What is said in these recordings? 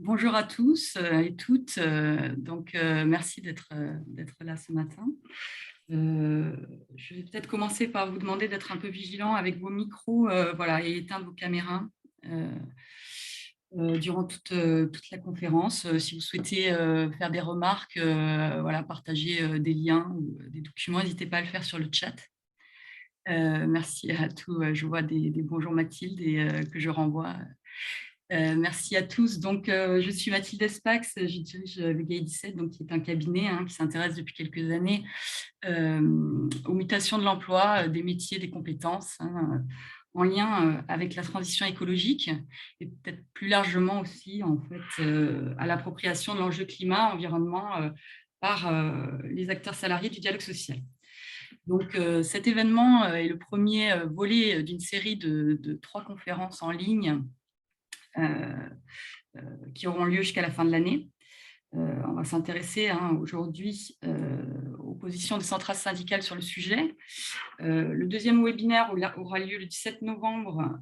Bonjour à tous et toutes. Merci d'être là ce matin. Je vais peut-être commencer par vous demander d'être un peu vigilant avec vos micros, voilà, et éteindre vos caméras durant toute la conférence. Si vous souhaitez faire des remarques, voilà, partager des liens ou des documents, n'hésitez pas à le faire sur le chat. Merci à tous. Je vois des bonjours Mathilde et que je renvoie. Merci à tous. Je suis Mathilde Espax, je dirige le GAI 17, donc, qui est un cabinet qui s'intéresse depuis quelques années aux mutations de l'emploi, des métiers, des compétences, en lien avec la transition écologique et peut-être plus largement aussi en fait, à l'appropriation de l'enjeu climat-environnement par les acteurs salariés du dialogue social. Donc, cet événement est le premier volet d'une série de 3 conférences en ligne qui auront lieu jusqu'à la fin de l'année. On va s'intéresser aujourd'hui aux positions des centrales syndicales sur le sujet. Le deuxième webinaire aura lieu le 17 novembre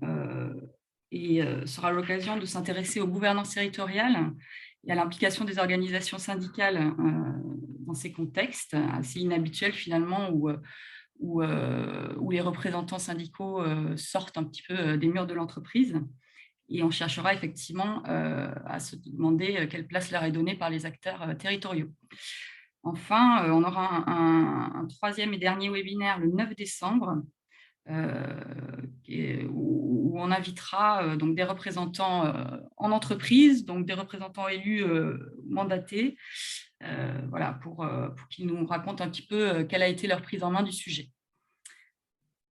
et sera l'occasion de s'intéresser aux gouvernances territoriales et à l'implication des organisations syndicales dans ces contextes assez inhabituels finalement où les représentants syndicaux sortent un petit peu des murs de l'entreprise. Et on cherchera effectivement à se demander quelle place leur est donnée par les acteurs territoriaux. Enfin, on aura un troisième et dernier webinaire le 9 décembre où on invitera donc des représentants en entreprise, donc des représentants élus mandatés, voilà, pour qu'ils nous racontent un petit peu quelle a été leur prise en main du sujet.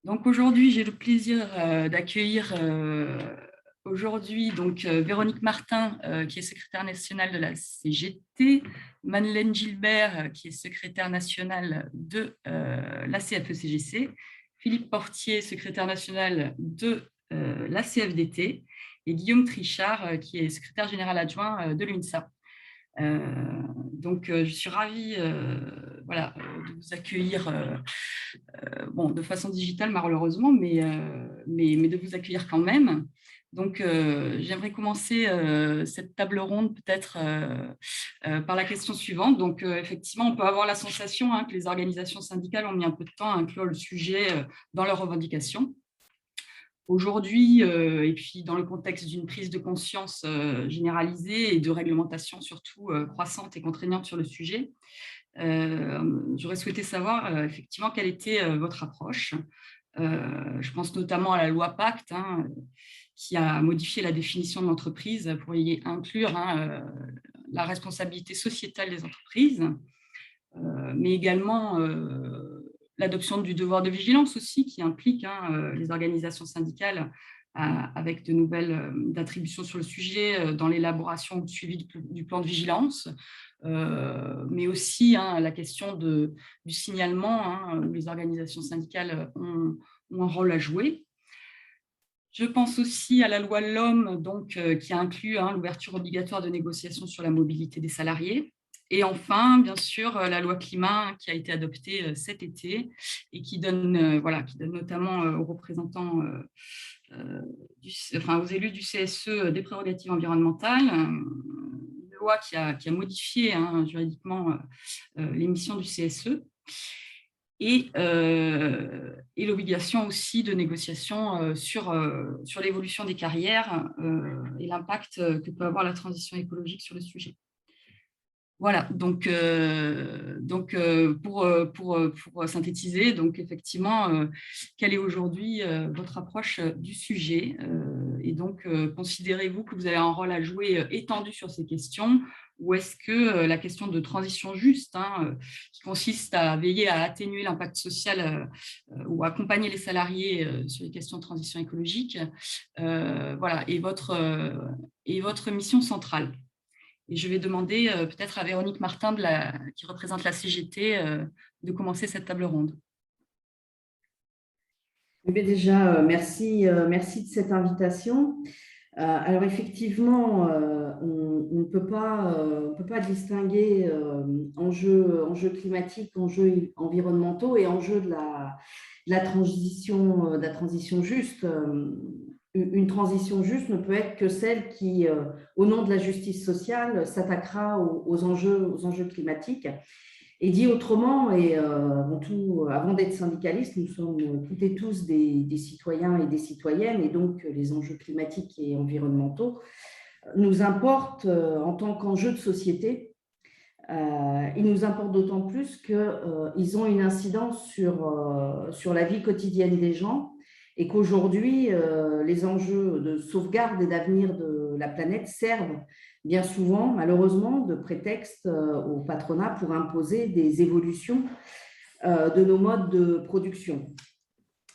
Donc aujourd'hui, j'ai le plaisir d'accueillir aujourd'hui Véronique Martin, qui est secrétaire nationale de la CGT, Madeleine Gilbert, qui est secrétaire nationale de la CFE-CGC, Philippe Portier, secrétaire national de la CFDT, et Guillaume Trichard, qui est secrétaire général adjoint de l'UNSA. Je suis ravie voilà, de vous accueillir de façon digitale malheureusement, mais de vous accueillir quand même. Donc, j'aimerais commencer cette table ronde peut-être par la question suivante. Donc, effectivement, on peut avoir la sensation que les organisations syndicales ont mis un peu de temps à inclure le sujet dans leurs revendications. Aujourd'hui, et puis dans le contexte d'une prise de conscience généralisée et de réglementation surtout croissante et contraignante sur le sujet, j'aurais souhaité savoir effectivement quelle était votre approche. Je pense notamment à la loi Pacte, qui a modifié la définition de l'entreprise pour y inclure la responsabilité sociétale des entreprises, mais également l'adoption du devoir de vigilance aussi, qui implique les organisations syndicales avec de nouvelles attributions sur le sujet dans l'élaboration ou le suivi du plan de vigilance, mais aussi la question du signalement, où les organisations syndicales ont un rôle à jouer. Je pense aussi à la loi LOM, qui inclut l'ouverture obligatoire de négociations sur la mobilité des salariés. Et enfin, bien sûr, la loi climat qui a été adoptée cet été et qui donne notamment aux représentants, aux élus du CSE des prérogatives environnementales, une loi qui a modifié juridiquement les missions du CSE. Et l'obligation aussi de négociation sur l'évolution des carrières et l'impact que peut avoir la transition écologique sur le sujet. Voilà, pour synthétiser, donc effectivement, quelle est aujourd'hui votre approche du sujet et donc, considérez-vous que vous avez un rôle à jouer étendu sur ces questions, ou est-ce que la question de transition juste, qui consiste à veiller à atténuer l'impact social ou accompagner les salariés sur les questions de transition écologique, voilà, est votre mission centrale? Et je vais demander peut-être à Véronique Martin, qui représente la CGT, de commencer cette table ronde. Mais déjà, merci de cette invitation. Alors effectivement, on ne peut pas distinguer enjeux climatiques, enjeux environnementaux et enjeux de la transition juste. une transition juste ne peut être que celle qui, au nom de la justice sociale, s'attaquera aux enjeux climatiques. Et dit autrement, et avant tout, avant d'être syndicalistes, nous sommes toutes et tous des citoyens et des citoyennes, et donc les enjeux climatiques et environnementaux nous importent en tant qu'enjeux de société. Ils nous importent d'autant plus qu'ils ont une incidence sur la vie quotidienne des gens, et qu'aujourd'hui, les enjeux de sauvegarde et d'avenir de la planète servent bien souvent, malheureusement, de prétexte au patronat pour imposer des évolutions de nos modes de production.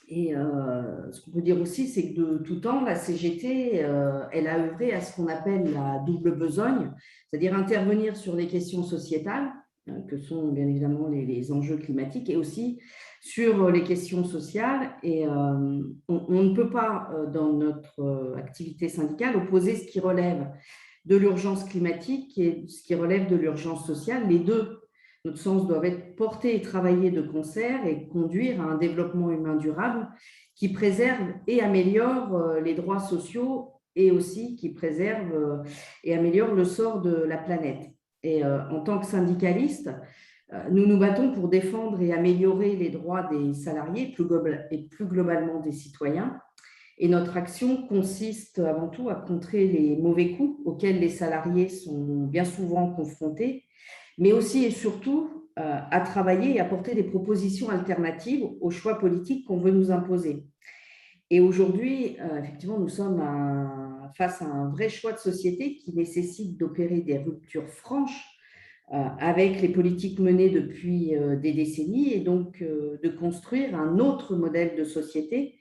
Et ce qu'on peut dire aussi, c'est que de tout temps, la CGT, elle a œuvré à ce qu'on appelle la double besogne, c'est-à-dire intervenir sur les questions sociétales, que sont bien évidemment les enjeux climatiques, et aussi sur les questions sociales. Et on ne peut pas, dans notre activité syndicale, opposer ce qui relève de l'urgence climatique et ce qui relève de l'urgence sociale. Les deux, notre sens, doivent être portés et travaillés de concert et conduire à un développement humain durable qui préserve et améliore les droits sociaux, et aussi qui préserve et améliore le sort de la planète. Et en tant que syndicalistes, nous nous battons pour défendre et améliorer les droits des salariés et plus globalement des citoyens. Et notre action consiste avant tout à contrer les mauvais coups auxquels les salariés sont bien souvent confrontés, mais aussi et surtout à travailler et à porter des propositions alternatives aux choix politiques qu'on veut nous imposer. Et aujourd'hui, effectivement, nous sommes face à un vrai choix de société qui nécessite d'opérer des ruptures franches avec les politiques menées depuis des décennies, et donc de construire un autre modèle de société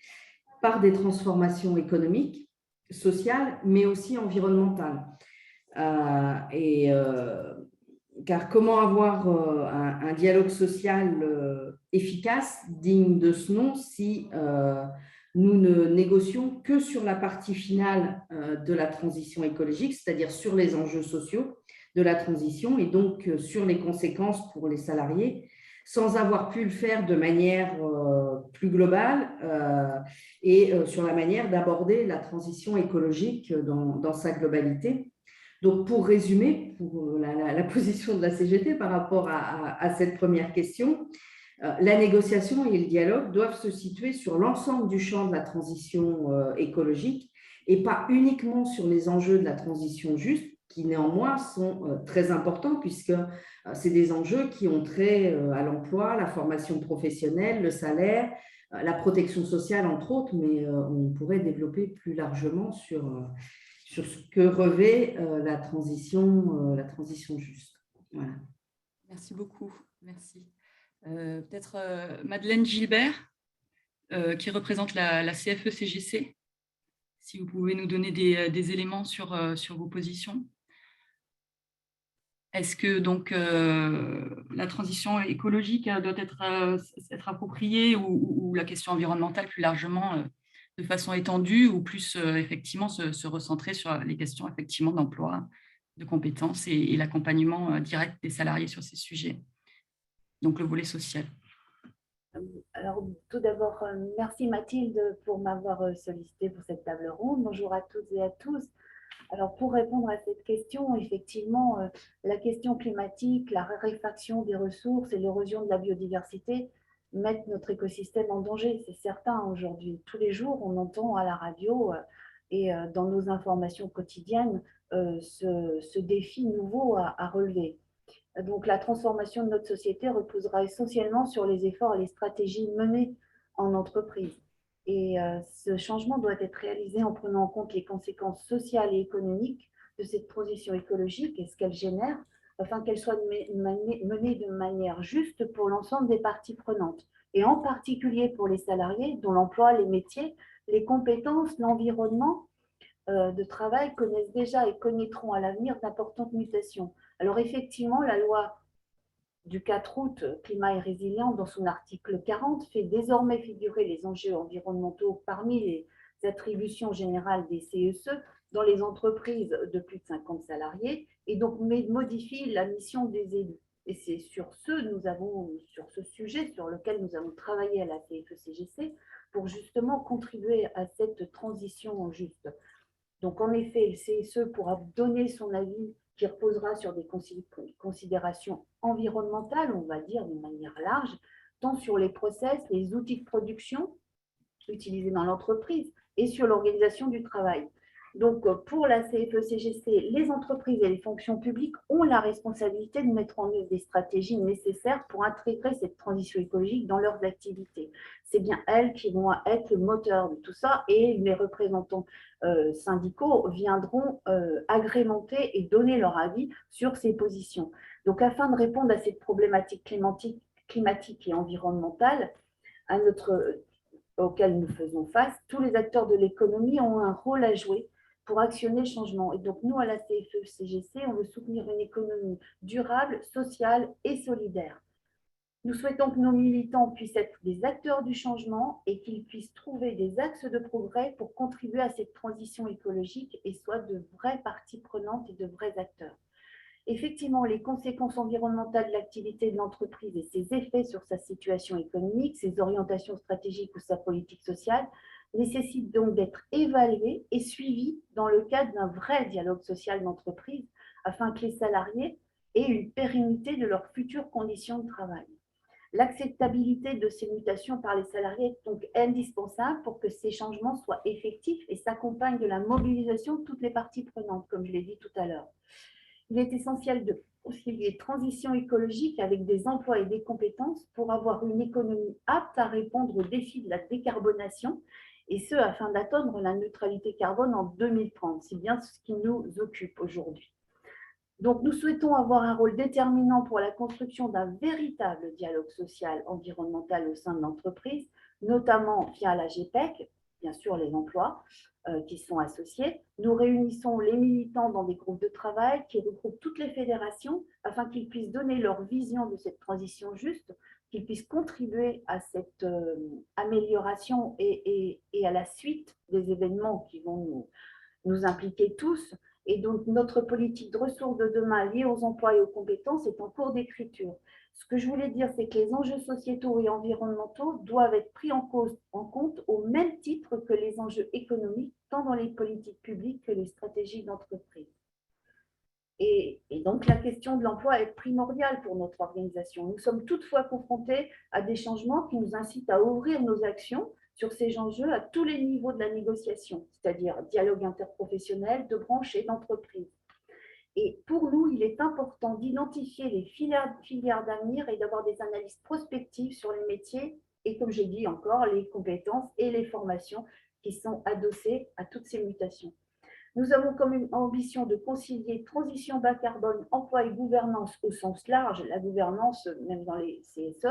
par des transformations économiques, sociales, mais aussi environnementales. Car comment avoir un dialogue social efficace, digne de ce nom, si nous ne négocions que sur la partie finale de la transition écologique, c'est-à-dire sur les enjeux sociaux de la transition, et donc sur les conséquences pour les salariés, sans avoir pu le faire de manière plus globale et sur la manière d'aborder la transition écologique dans sa globalité. Donc, pour résumer, pour la position de la CGT par rapport à cette première question, la négociation et le dialogue doivent se situer sur l'ensemble du champ de la transition écologique, et pas uniquement sur les enjeux de la transition juste, qui néanmoins sont très importants, puisque c'est des enjeux qui ont trait à l'emploi, la formation professionnelle, le salaire, la protection sociale, entre autres, mais on pourrait développer plus largement sur ce que revêt la transition juste. Voilà. Merci beaucoup. Merci. Peut-être Madeleine Gilbert, qui représente la CFE-CGC, si vous pouvez nous donner des éléments sur vos positions. Est-ce que donc la transition écologique doit être appropriée, ou la question environnementale plus largement de façon étendue, ou plus effectivement se recentrer sur les questions effectivement d'emploi, de compétences et l'accompagnement direct des salariés sur ces sujets, donc le volet social. Alors, tout d'abord, merci Mathilde pour m'avoir sollicité pour cette table ronde. Bonjour à toutes et à tous. Alors, pour répondre à cette question, effectivement, la question climatique, la raréfaction des ressources et l'érosion de la biodiversité mettent notre écosystème en danger. C'est certain aujourd'hui. Tous les jours, on entend à la radio et dans nos informations quotidiennes ce défi nouveau à relever. Donc, la transformation de notre société reposera essentiellement sur les efforts et les stratégies menées en entreprise. Et ce changement doit être réalisé en prenant en compte les conséquences sociales et économiques de cette transition écologique et ce qu'elle génère, afin qu'elle soit menée de manière juste pour l'ensemble des parties prenantes, et en particulier pour les salariés dont l'emploi, les métiers, les compétences, l'environnement de travail connaissent déjà et connaîtront à l'avenir d'importantes mutations. Alors effectivement, la loi du 4 août Climat et résilience, dans son article 40, fait désormais figurer les enjeux environnementaux parmi les attributions générales des CSE dans les entreprises de plus de 50 salariés, et donc modifie la mission des élus. Et c'est sur ce sujet sur lequel nous avons travaillé à la CFE-CGC, pour justement contribuer à cette transition juste. Donc, en effet, le CSE pourra donner son avis qui reposera sur des considérations environnementales, on va dire de manière large, tant sur les process, les outils de production utilisés dans l'entreprise et sur l'organisation du travail. Donc, pour la CFE-CGC, les entreprises et les fonctions publiques ont la responsabilité de mettre en œuvre des stratégies nécessaires pour intégrer cette transition écologique dans leurs activités. C'est bien elles qui vont être le moteur de tout ça et les représentants syndicaux viendront agrémenter et donner leur avis sur ces positions. Donc, afin de répondre à cette problématique climatique et environnementale, auxquels nous faisons face, tous les acteurs de l'économie ont un rôle à jouer pour actionner le changement. Et donc, nous, à la CFE-CGC, on veut soutenir une économie durable, sociale et solidaire. Nous souhaitons que nos militants puissent être des acteurs du changement et qu'ils puissent trouver des axes de progrès pour contribuer à cette transition écologique et soient de vraies parties prenantes et de vrais acteurs. Effectivement, les conséquences environnementales de l'activité de l'entreprise et ses effets sur sa situation économique, ses orientations stratégiques ou sa politique sociale nécessitent donc d'être évaluées et suivies dans le cadre d'un vrai dialogue social d'entreprise afin que les salariés aient une pérennité de leurs futures conditions de travail. L'acceptabilité de ces mutations par les salariés est donc indispensable pour que ces changements soient effectifs et s'accompagnent de la mobilisation de toutes les parties prenantes, comme je l'ai dit tout à l'heure. Il est essentiel de concilier transition écologique avec des emplois et des compétences pour avoir une économie apte à répondre aux défis de la décarbonation, et ce, afin d'atteindre la neutralité carbone en 2030. C'est bien ce qui nous occupe aujourd'hui. Donc, nous souhaitons avoir un rôle déterminant pour la construction d'un véritable dialogue social environnemental au sein de l'entreprise, notamment via la GPEC, bien sûr les emplois qui sont associés. Nous réunissons les militants dans des groupes de travail qui regroupent toutes les fédérations afin qu'ils puissent donner leur vision de cette transition juste, qu'ils puissent contribuer à cette amélioration et à la suite des événements qui vont nous impliquer tous. Et donc, notre politique de ressources de demain liée aux emplois et aux compétences est en cours d'écriture. Ce que je voulais dire, c'est que les enjeux sociétaux et environnementaux doivent être pris en compte au même titre que les enjeux économiques, tant dans les politiques publiques que les stratégies d'entreprise. Et donc, la question de l'emploi est primordiale pour notre organisation. Nous sommes toutefois confrontés à des changements qui nous incitent à ouvrir nos actions sur ces enjeux à tous les niveaux de la négociation, c'est-à-dire dialogue interprofessionnel, de branche et d'entreprise. Et pour nous, il est important d'identifier les filières d'avenir et d'avoir des analyses prospectives sur les métiers et, comme j'ai dit encore, les compétences et les formations qui sont adossées à toutes ces mutations. Nous avons comme une ambition de concilier transition bas carbone, emploi et gouvernance au sens large, la gouvernance même dans les CSE,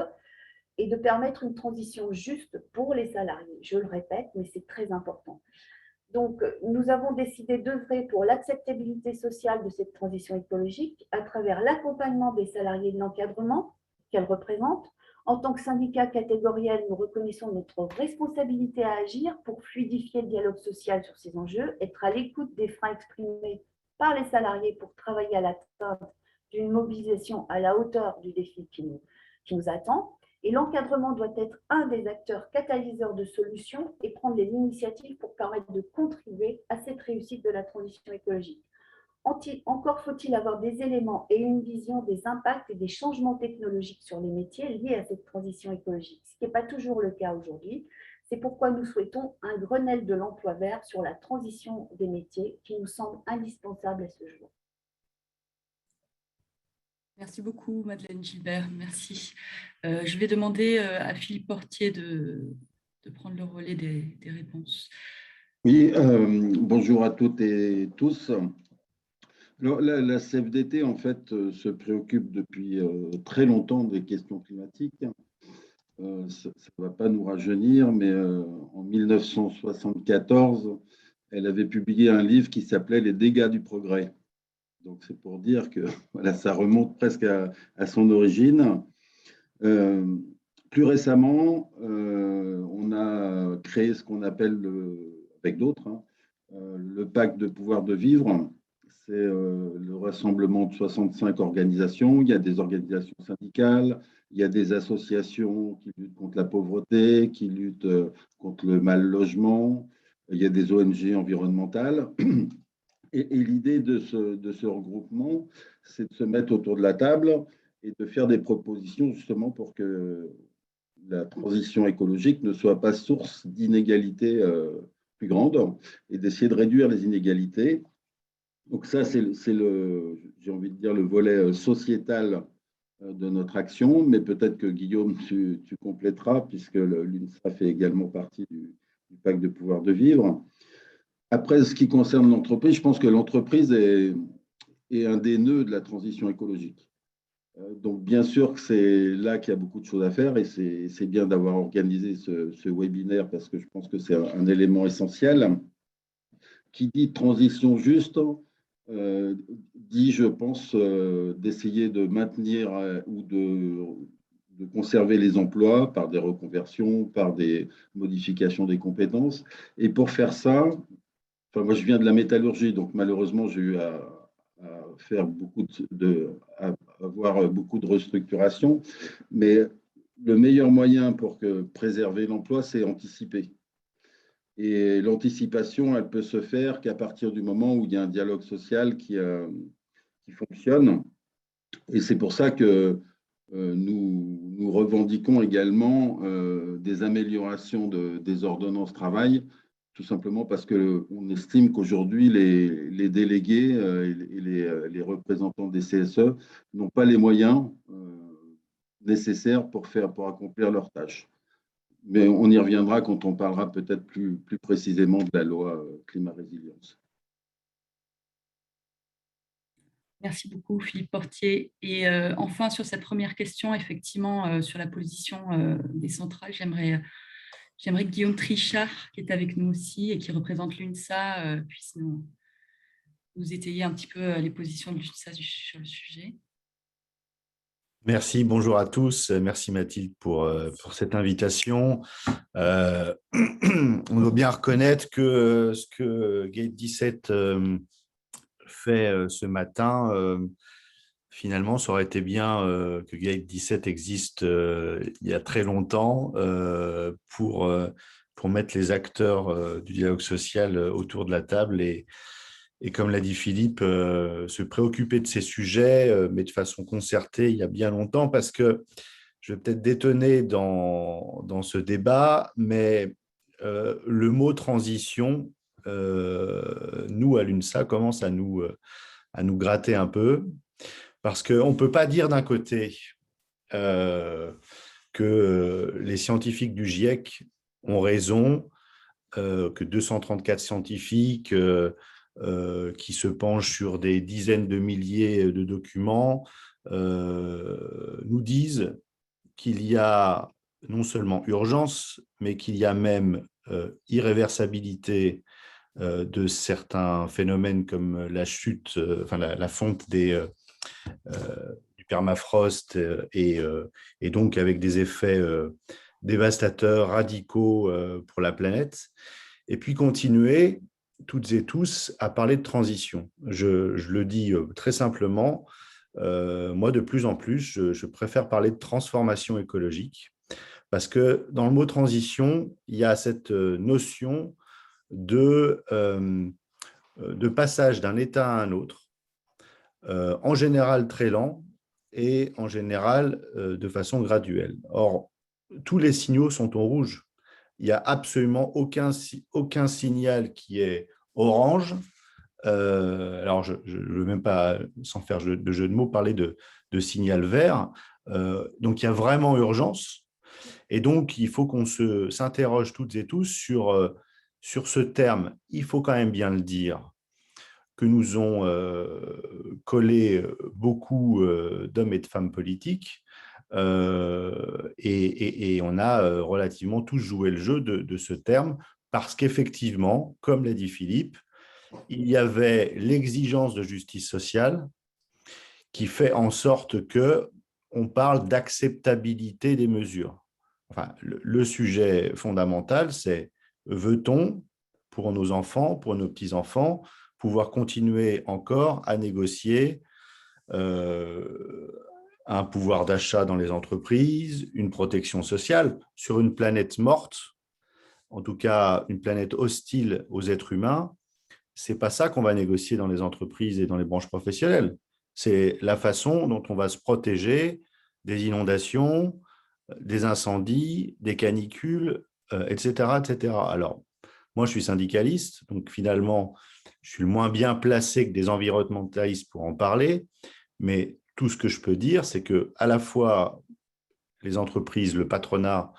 et de permettre une transition juste pour les salariés. Je le répète, mais c'est très important. Donc, nous avons décidé d'œuvrer pour l'acceptabilité sociale de cette transition écologique à travers l'accompagnement des salariés de l'encadrement qu'elle représente. En tant que syndicat catégoriel, nous reconnaissons notre responsabilité à agir pour fluidifier le dialogue social sur ces enjeux, être à l'écoute des freins exprimés par les salariés pour travailler à l'atteinte d'une mobilisation à la hauteur du défi qui nous attend. Et l'encadrement doit être un des acteurs catalyseurs de solutions et prendre les initiatives pour permettre de contribuer à cette réussite de la transition écologique. Encore faut-il avoir des éléments et une vision des impacts et des changements technologiques sur les métiers liés à cette transition écologique, ce qui n'est pas toujours le cas aujourd'hui. C'est pourquoi nous souhaitons un Grenelle de l'emploi vert sur la transition des métiers qui nous semble indispensable à ce jour. Merci beaucoup, Madeleine Gilbert. Merci. Je vais demander à Philippe Portier de prendre le relais des réponses. Oui, bonjour à toutes et tous. Alors, la CFDT, en fait, se préoccupe depuis très longtemps des questions climatiques. Ça ne va pas nous rajeunir, mais en 1974, elle avait publié un livre qui s'appelait « Les dégâts du progrès ». Donc, c'est pour dire que voilà, ça remonte presque à son origine. Plus récemment, on a créé ce qu'on appelle, avec d'autres, le pacte de pouvoir de vivre. C'est le rassemblement de 65 organisations. Il y a des organisations syndicales, il y a des associations qui luttent contre la pauvreté, qui luttent contre le mal logement. Il y a des ONG environnementales. Et l'idée de ce regroupement, c'est de se mettre autour de la table et de faire des propositions justement pour que la transition écologique ne soit pas source d'inégalités plus grandes et d'essayer de réduire les inégalités. Donc ça, j'ai envie de dire, le volet sociétal de notre action, mais peut-être que Guillaume, tu compléteras, puisque l'UNSA fait également partie du pacte de pouvoir de vivre. Après, ce qui concerne l'entreprise, je pense que l'entreprise est un des nœuds de la transition écologique. Donc, bien sûr que c'est là qu'il y a beaucoup de choses à faire et c'est bien d'avoir organisé ce webinaire parce que je pense que c'est un élément essentiel. Qui dit transition juste, dit, je pense, d'essayer de maintenir ou de conserver les emplois par des reconversions, par des modifications des compétences. Et pour faire ça, enfin, moi, je viens de la métallurgie, donc malheureusement, j'ai eu à faire avoir beaucoup de restructuration. Mais le meilleur moyen pour préserver l'emploi, c'est anticiper. Et l'anticipation, elle peut se faire qu'à partir du moment où il y a un dialogue social qui fonctionne. Et c'est pour ça que nous revendiquons également des améliorations des ordonnances travail, tout simplement parce qu'on estime qu'aujourd'hui, les délégués et les représentants des CSE n'ont pas les moyens nécessaires pour accomplir leurs tâches. Mais on y reviendra quand on parlera peut-être plus précisément de la loi climat résilience. Merci beaucoup, Philippe Portier. Et enfin, sur cette première question, effectivement, sur la position des centrales, j'aimerais que Guillaume Trichard, qui est avec nous aussi et qui représente l'UNSA, puisse nous étayer un petit peu les positions de l'UNSA sur le sujet. Merci, bonjour à tous. Merci Mathilde pour cette invitation. On doit bien reconnaître que ce que Gate 17 fait ce matin, finalement, ça aurait été bien que Gate 17 existe il y a très longtemps pour mettre les acteurs du dialogue social autour de la table et comme l'a dit Philippe, se préoccuper de ces sujets, mais de façon concertée il y a bien longtemps, parce que je vais peut-être détonner dans ce débat, mais le mot transition, nous, à l'UNSA, commence à nous gratter un peu, parce qu'on ne peut pas dire d'un côté que les scientifiques du GIEC ont raison, que 234 scientifiques qui se penchent sur des dizaines de milliers de documents nous disent qu'il y a non seulement urgence, mais qu'il y a même irréversibilité de certains phénomènes comme la chute, la fonte du permafrost et donc avec des effets dévastateurs, radicaux pour la planète. Et puis continuer, toutes et tous, à parler de transition. Je le dis très simplement, moi, de plus en plus, je préfère parler de transformation écologique parce que dans le mot transition, il y a cette notion de passage d'un état à un autre, en général très lent et en général de façon graduelle. Or, tous les signaux sont au rouge. Il n'y a absolument aucun signal qui est orange. Alors, je ne veux même pas, sans faire de jeu de mots, parler de signal vert. Donc, il y a vraiment urgence. Et donc, il faut qu'on s'interroge toutes et tous sur ce terme. Il faut quand même bien le dire, que nous ont collé beaucoup d'hommes et de femmes politiques. Et on a relativement tous joué le jeu de ce terme parce qu'effectivement, comme l'a dit Philippe, il y avait l'exigence de justice sociale qui fait en sorte qu'on parle d'acceptabilité des mesures. Enfin, le sujet fondamental, c'est veut-on, pour nos enfants, pour nos petits-enfants, pouvoir continuer encore à négocier un pouvoir d'achat dans les entreprises, une protection sociale sur une planète morte en tout cas une planète hostile aux êtres humains, ce n'est pas ça qu'on va négocier dans les entreprises et dans les branches professionnelles. C'est la façon dont on va se protéger des inondations, des incendies, des canicules, etc., etc. Alors, moi, je suis syndicaliste, donc finalement, je suis le moins bien placé que des environnementalistes pour en parler, mais tout ce que je peux dire, c'est que à la fois les entreprises, le patronat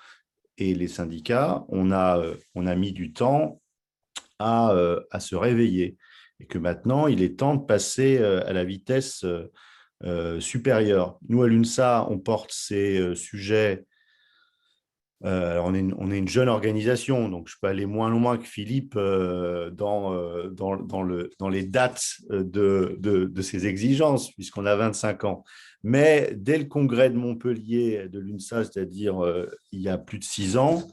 et les syndicats, on a mis du temps à se réveiller et que maintenant, il est temps de passer à la vitesse supérieure. Nous, à l'UNSA, on porte ces sujets. Alors on est une jeune organisation, donc je peux aller moins loin que Philippe dans les dates de ces exigences, puisqu'on a 25 ans. Mais dès le congrès de Montpellier de l'UNSA, c'est-à-dire il y a plus de 6 ans,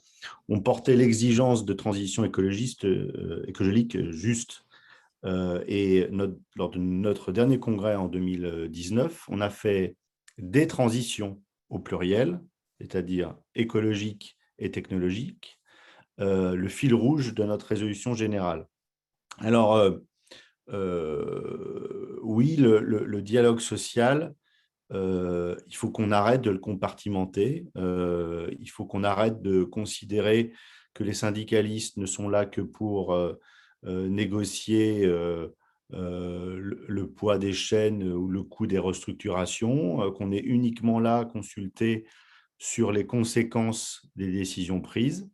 on portait l'exigence de transition écologique juste. Et lors de notre dernier congrès en 2019, on a fait des transitions au pluriel, c'est-à-dire écologique et technologique, le fil rouge de notre résolution générale. Alors, oui, le dialogue social, il faut qu'on arrête de le compartimenter, il faut qu'on arrête de considérer que les syndicalistes ne sont là que pour négocier le poids des chaînes ou le coût des restructurations, qu'on est uniquement là à consulter sur les conséquences des décisions prises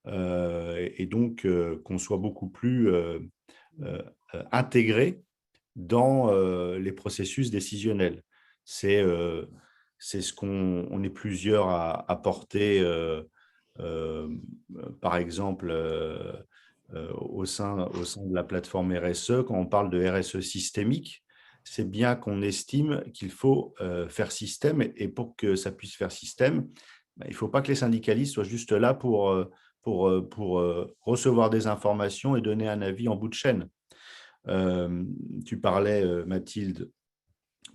et donc qu'on soit beaucoup plus intégré dans les processus décisionnels. C'est ce qu'on est plusieurs à porter, par exemple, au sein de la plateforme RSE. Quand on parle de RSE systémique, c'est bien qu'on estime qu'il faut faire système. Et pour que ça puisse faire système, il ne faut pas que les syndicalistes soient juste là pour recevoir des informations et donner un avis en bout de chaîne. Tu parlais, Mathilde,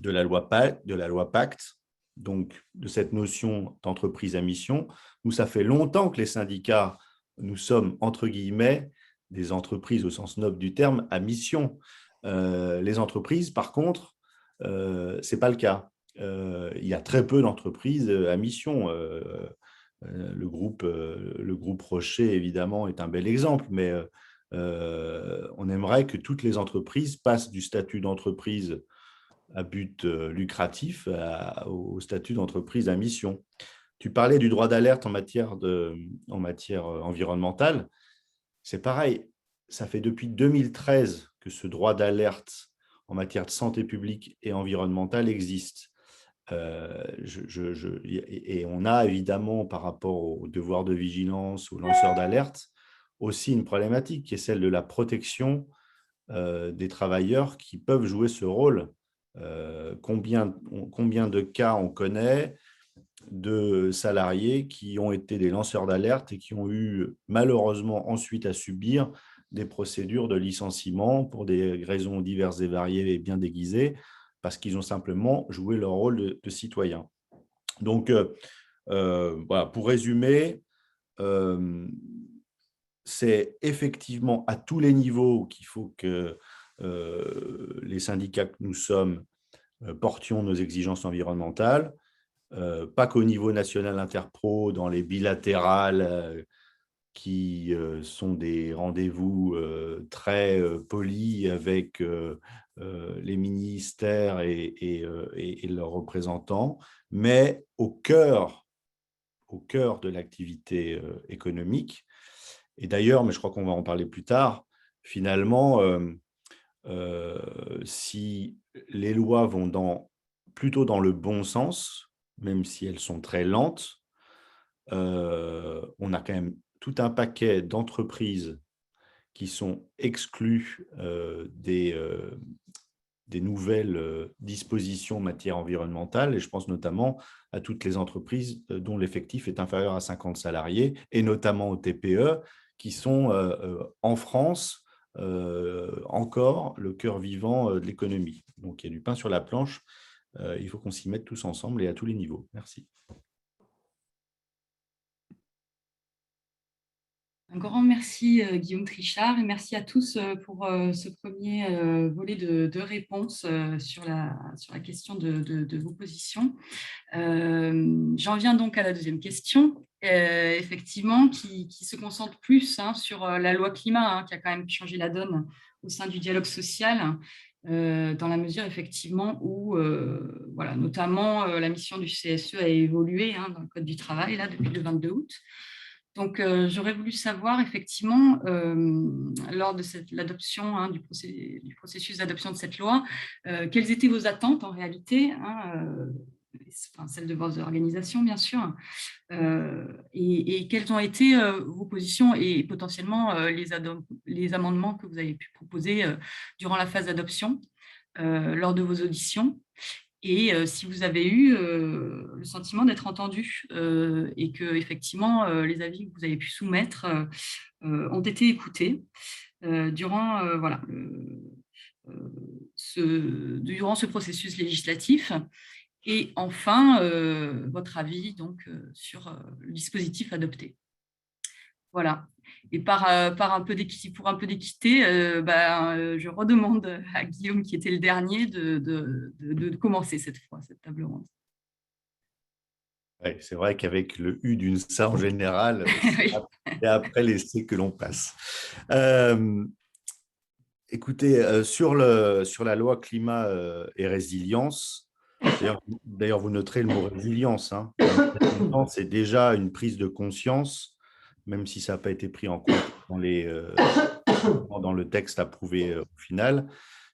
de la loi Pacte, donc de cette notion d'entreprise à mission. Nous, ça fait longtemps que les syndicats, nous sommes, entre guillemets, des entreprises au sens noble du terme, à mission. Les entreprises, par contre, ce n'est pas le cas. Il y a très peu d'entreprises à mission. Le groupe Rocher, évidemment, est un bel exemple, mais on aimerait que toutes les entreprises passent du statut d'entreprise à but lucratif au statut d'entreprise à mission. Tu parlais du droit d'alerte en matière environnementale. C'est pareil, ça fait depuis 2013 que ce droit d'alerte en matière de santé publique et environnementale existe. Et on a évidemment, par rapport au devoir de vigilance, aux lanceurs d'alerte, aussi une problématique qui est celle de la protection des travailleurs qui peuvent jouer ce rôle. Combien de cas on connaît de salariés qui ont été des lanceurs d'alerte et qui ont eu malheureusement ensuite à subir des procédures de licenciement pour des raisons diverses et variées et bien déguisées, parce qu'ils ont simplement joué leur rôle de citoyen. Donc, voilà, pour résumer, c'est effectivement à tous les niveaux qu'il faut que les syndicats que nous sommes portions nos exigences environnementales, pas qu'au niveau national interpro, dans les bilatérales qui sont des rendez-vous très polis avec les ministères et leurs représentants, mais au cœur de l'activité économique. Et d'ailleurs, mais je crois qu'on va en parler plus tard, finalement, si les lois vont plutôt dans le bon sens, même si elles sont très lentes, on a quand même tout un paquet d'entreprises qui sont exclues des nouvelles dispositions en matière environnementale, et je pense notamment à toutes les entreprises dont l'effectif est inférieur à 50 salariés, et notamment aux TPE, qui sont en France encore le cœur vivant de l'économie. Donc il y a du pain sur la planche, il faut qu'on s'y mette tous ensemble et à tous les niveaux. Merci. Un grand merci Guillaume Trichard et merci à tous pour ce premier volet de réponses sur la question de vos positions. J'en viens donc à la deuxième question, effectivement, qui se concentre plus sur la loi climat, qui a quand même changé la donne au sein du dialogue social, dans la mesure effectivement où, voilà, notamment la mission du CSE a évolué dans le Code du travail là, depuis le 22 août. Donc, j'aurais voulu savoir, effectivement, lors de l'adoption du processus d'adoption de cette loi, quelles étaient vos attentes en réalité, celles de vos organisations, bien sûr, et quelles ont été vos positions et potentiellement les amendements que vous avez pu proposer durant la phase d'adoption lors de vos auditions. Et si vous avez eu le sentiment d'être entendu et que effectivement les avis que vous avez pu soumettre ont été écoutés durant durant ce processus législatif. Et enfin, votre avis donc sur le dispositif adopté. Voilà. Et pour un peu d'équité, je redemande à Guillaume, qui était le dernier, de commencer cette fois, cette table ronde. Ouais, c'est vrai qu'avec le U d'UNSA en général, Oui. c'est après l'essai que l'on passe. Écoutez, sur la loi climat et résilience, d'ailleurs, vous noterez le mot résilience. C'est déjà une prise de conscience, même si ça n'a pas été pris en compte dans le texte approuvé au final.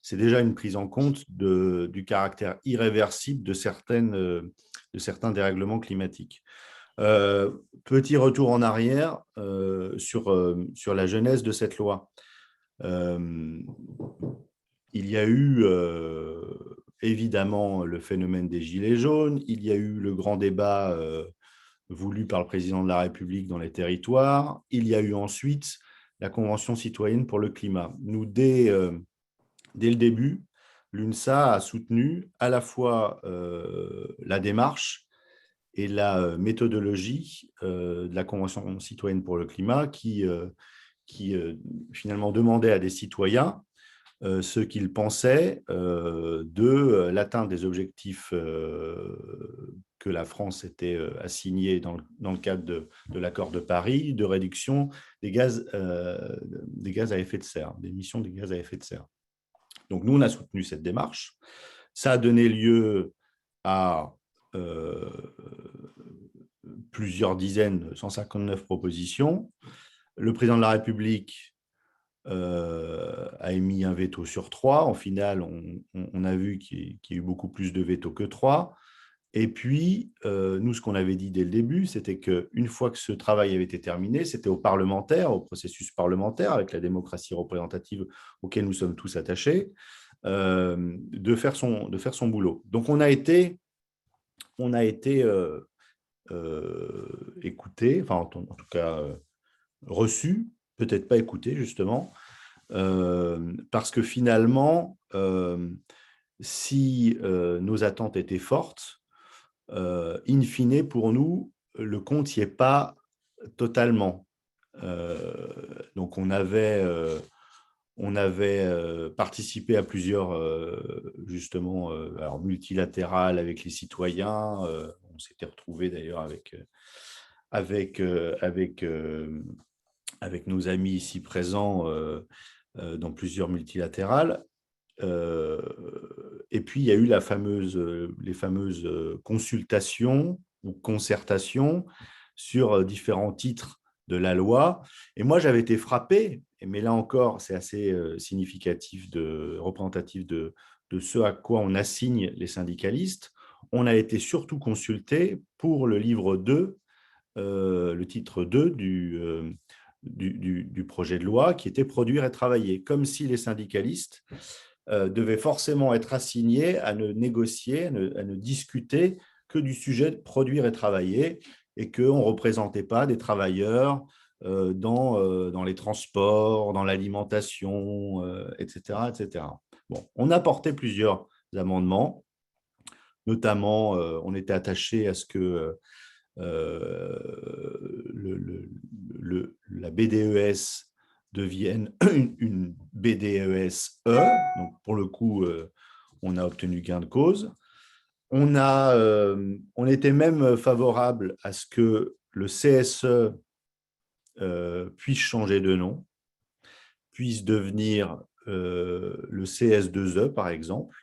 C'est déjà une prise en compte du caractère irréversible de certains dérèglements climatiques. Petit retour en arrière sur la genèse de cette loi. Il y a eu évidemment le phénomène des Gilets jaunes, il y a eu le grand débat voulu par le président de la République dans les territoires, il y a eu ensuite la Convention citoyenne pour le climat. Nous, dès le début, l'UNSA a soutenu à la fois la démarche et la méthodologie de la Convention citoyenne pour le climat qui finalement demandait à des citoyens ce qu'ils pensaient de l'atteinte des objectifs que la France était assignée dans le cadre de l'accord de Paris, de réduction des gaz à effet de serre, d'émissions de gaz à effet de serre. Donc, nous, on a soutenu cette démarche. Ça a donné lieu à plusieurs dizaines, 159 propositions. Le président de la République a émis un veto sur 3. En final, on a vu qu'il y a eu beaucoup plus de veto que 3. Et puis, nous, ce qu'on avait dit dès le début, c'était qu'une fois que ce travail avait été terminé, c'était aux parlementaires, au processus parlementaire, avec la démocratie représentative auquel nous sommes tous attachés, de faire son boulot. Donc, on a été écoutés, enfin, en tout cas, reçus, peut-être pas écoutés, justement, parce que finalement, si nos attentes étaient fortes, in fine, pour nous, le compte n'y est pas totalement. Donc, on avait participé à plusieurs, justement, alors multilatérales avec les citoyens. On s'était retrouvés d'ailleurs avec nos amis ici présents dans plusieurs multilatérales. Et puis, il y a eu les fameuses consultations ou concertations sur différents titres de la loi. Et moi, j'avais été frappé, mais là encore, c'est assez significatif, représentatif de ce à quoi on assigne les syndicalistes. On a été surtout consulté pour le livre 2, le titre 2 du projet de loi, qui était « Produire et travailler », comme si les syndicalistes devaient forcément être assignés à ne négocier, à ne discuter que du sujet de produire et travailler, et qu'on ne représentait pas des travailleurs dans les transports, dans l'alimentation, etc., etc. Bon, on a porté plusieurs amendements, notamment on était attaché à ce que la BDES devienne une BDES-E. Donc, pour le coup, on a obtenu gain de cause. On était même favorable à ce que le CSE puisse changer de nom, puisse devenir le CS2E, par exemple,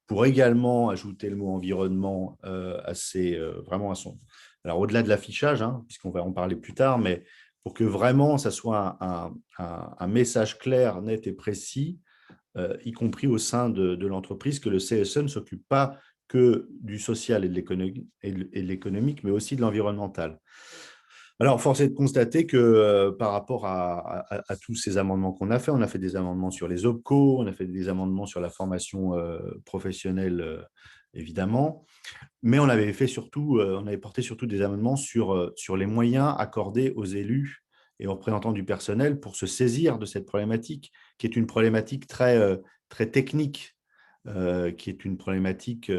pour également ajouter le mot environnement vraiment à son… Alors, au-delà de l'affichage, puisqu'on va en parler plus tard, mais pour que vraiment ça soit un message clair, net et précis, y compris au sein de l'entreprise, que le CSE ne s'occupe pas que du social et de l'économique, mais aussi de l'environnemental. Alors, force est de constater que par rapport à tous ces amendements qu'on a fait, on a fait des amendements sur les OPCO, on a fait des amendements sur la formation professionnelle, évidemment, mais on avait porté surtout des amendements sur les moyens accordés aux élus et aux représentants du personnel pour se saisir de cette problématique, qui est une problématique très, très technique, qui est une problématique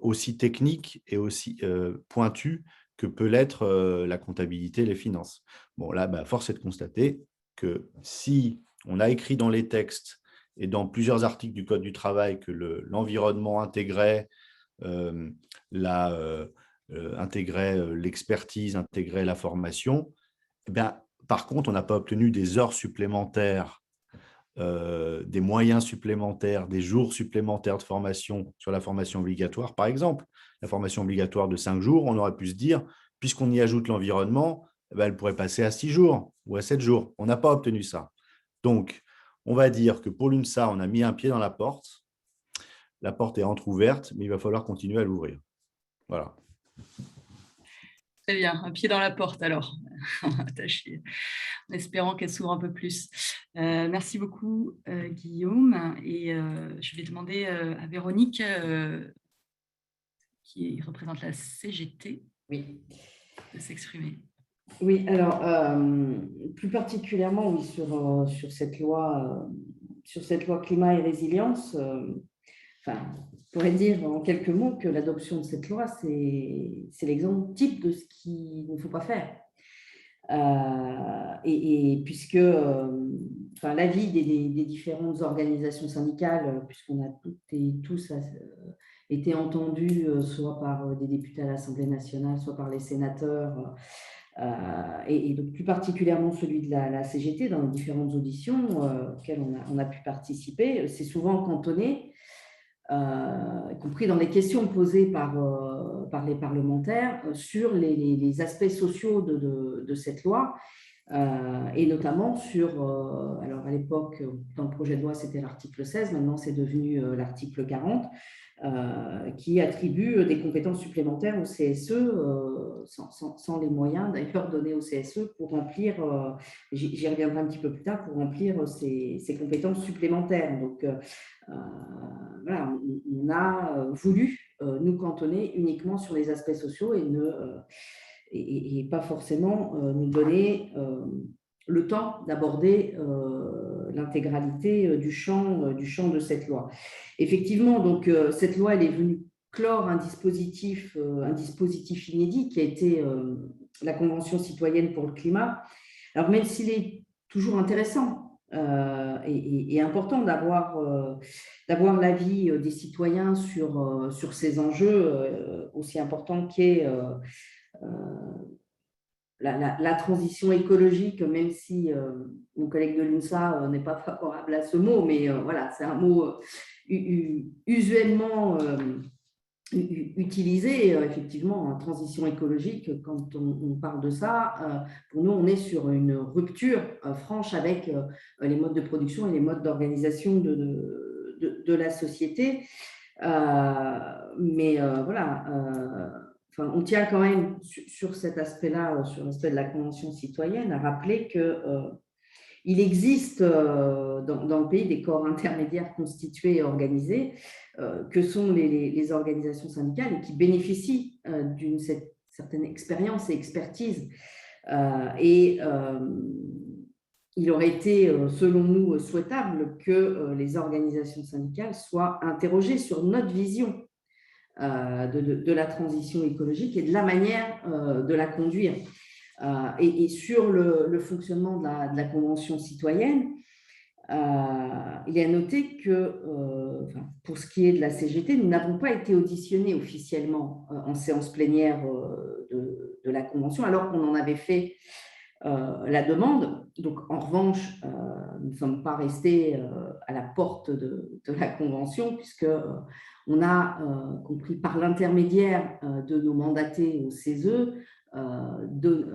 aussi technique et aussi pointue que peut l'être la comptabilité et les finances. Bon, là, force est de constater que si on a écrit dans les textes et dans plusieurs articles du Code du travail que l'environnement intégrait l'expertise, intégrait la formation, par contre, on n'a pas obtenu des heures supplémentaires, des moyens supplémentaires, des jours supplémentaires de formation sur la formation obligatoire. Par exemple, la formation obligatoire de 5 jours, on aurait pu se dire, puisqu'on y ajoute l'environnement, elle pourrait passer à 6 jours ou à 7 jours. On n'a pas obtenu ça. Donc, on va dire que pour l'UNSA, on a mis un pied dans la porte. La porte est entrouverte, mais il va falloir continuer à l'ouvrir. Voilà. Très bien, un pied dans la porte alors, attaché, en espérant qu'elle s'ouvre un peu plus. Merci beaucoup Guillaume, et je vais demander à Véronique qui représente la CGT de s'exprimer. Oui, alors plus particulièrement oui, sur cette loi climat et résilience, on pourrait dire en quelques mots que l'adoption de cette loi, c'est l'exemple type de ce qu'il ne faut pas faire. Et puisque l'avis des différentes organisations syndicales, puisqu'on a toutes et tous été entendus, soit par des députés à l'Assemblée nationale, soit par les sénateurs, et donc plus particulièrement celui de la CGT dans les différentes auditions auxquelles on a pu participer, c'est souvent cantonné, y compris dans les questions posées par les parlementaires sur les aspects sociaux de cette loi, et notamment sur, alors à l'époque, dans le projet de loi, c'était l'article 16, maintenant c'est devenu l'article 40, qui attribue des compétences supplémentaires au CSE, sans les moyens d'ailleurs donnés au CSE pour remplir, j'y reviendrai un petit peu plus tard, pour remplir ces compétences supplémentaires. Donc voilà, on a voulu nous cantonner uniquement sur les aspects sociaux et pas forcément nous donner le temps d'aborder l'intégralité du champ de cette loi. Effectivement, donc, cette loi, elle est venue clore un dispositif inédit qui a été la Convention citoyenne pour le climat. Alors, même s'il est toujours intéressant et important d'avoir l'avis des citoyens sur ces enjeux aussi importants qu'est la transition écologique, même si mon collègue de l'UNSA n'est pas favorable à ce mot, mais voilà, c'est un mot usuellement utilisé. Effectivement, transition écologique, quand on parle de ça, pour nous, on est sur une rupture franche avec les modes de production et les modes d'organisation de la société. Mais voilà, on tient quand même sur cet aspect-là, sur l'aspect de la Convention citoyenne, à rappeler qu'il existe dans le pays des corps intermédiaires constitués et organisés, que sont les organisations syndicales, et qui bénéficient d'une certaine expérience et expertise. Il aurait été, selon nous, souhaitable que les organisations syndicales soient interrogées sur notre vision de la transition écologique et de la manière de la conduire. Et sur le fonctionnement de la Convention citoyenne, il est à noter que, pour ce qui est de la CGT, nous n'avons pas été auditionnés officiellement en séance plénière de la Convention, alors qu'on en avait fait la demande. Donc, en revanche, nous ne sommes pas restés à la porte de la Convention, puisqu'on a compris par l'intermédiaire de nos mandatés au CESE,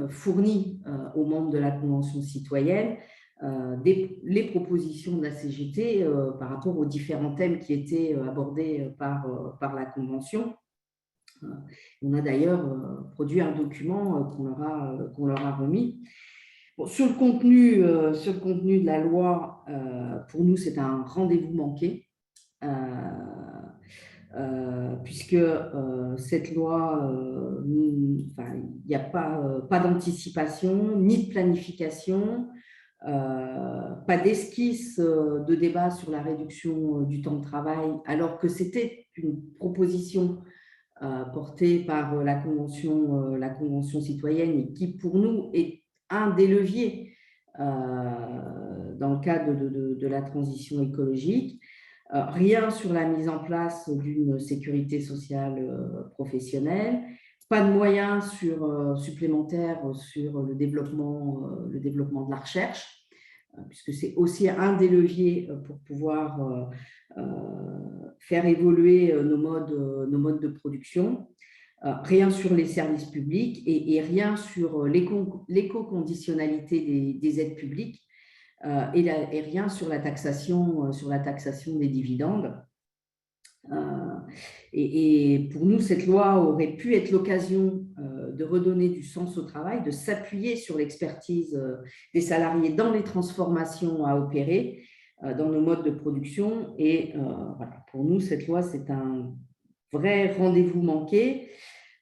fourni aux membres de la Convention citoyenne les propositions de la CGT par rapport aux différents thèmes qui étaient abordés par la Convention. On a d'ailleurs produit un document qu'on leur a remis. Bon, sur le contenu de la loi, pour nous, c'est un rendez-vous manqué, puisque cette loi, il n'y a pas d'anticipation, ni de planification, pas d'esquisse de débat sur la réduction du temps de travail, alors que c'était une proposition portée par la Convention citoyenne et qui, pour nous, est un des leviers dans le cadre de la transition écologique. Rien sur la mise en place d'une sécurité sociale professionnelle, pas de moyens supplémentaires sur le développement de la recherche, puisque c'est aussi un des leviers pour pouvoir faire évoluer nos modes de production. Rien sur les services publics et rien sur l'éco-conditionnalité des aides publiques et rien sur la taxation des dividendes. Et pour nous, cette loi aurait pu être l'occasion de redonner du sens au travail, de s'appuyer sur l'expertise des salariés dans les transformations à opérer dans nos modes de production. Et voilà, pour nous, cette loi, c'est un vrai rendez-vous manqué.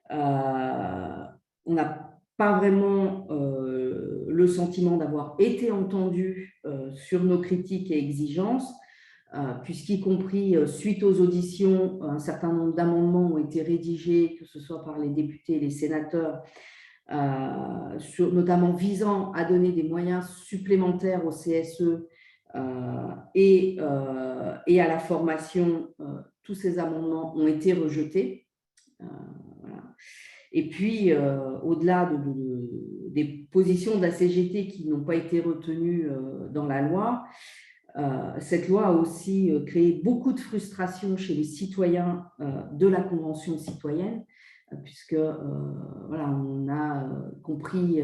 On n'a pas vraiment le sentiment d'avoir été entendu sur nos critiques et exigences, puisqu'y compris suite aux auditions, un certain nombre d'amendements ont été rédigés, que ce soit par les députés et les sénateurs, notamment visant à donner des moyens supplémentaires au CSE et à la formation. Tous ces amendements ont été rejetés. Voilà. Et puis, au-delà des positions de la CGT qui n'ont pas été retenues dans la loi, cette loi a aussi créé beaucoup de frustration chez les citoyens de la Convention citoyenne, puisque voilà, on a compris,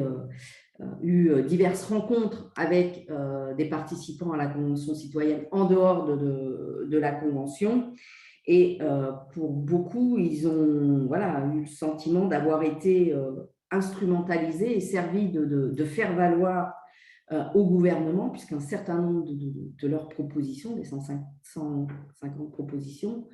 eu diverses rencontres avec des participants à la Convention citoyenne en dehors de la Convention. Et pour beaucoup, ils ont eu le sentiment d'avoir été instrumentalisés et servis de faire valoir au gouvernement, puisqu'un certain nombre de leurs propositions, des 150 propositions,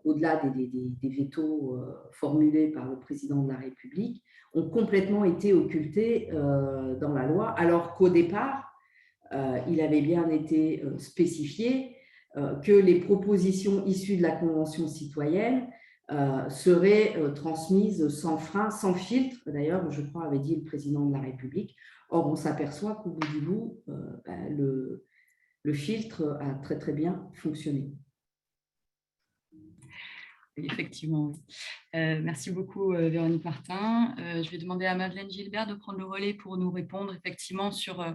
au-delà des vétos formulés par le président de la République, ont complètement été occultés dans la loi, alors qu'au départ, il avait bien été spécifié que les propositions issues de la Convention citoyenne seraient transmises sans frein, sans filtre, d'ailleurs, je crois, avait dit le président de la République. Or, on s'aperçoit qu'au bout du bout, le filtre a très, très bien fonctionné. Effectivement, oui. Merci beaucoup, Véronique Martin. Je vais demander à Madeleine Gilbert de prendre le relais pour nous répondre effectivement sur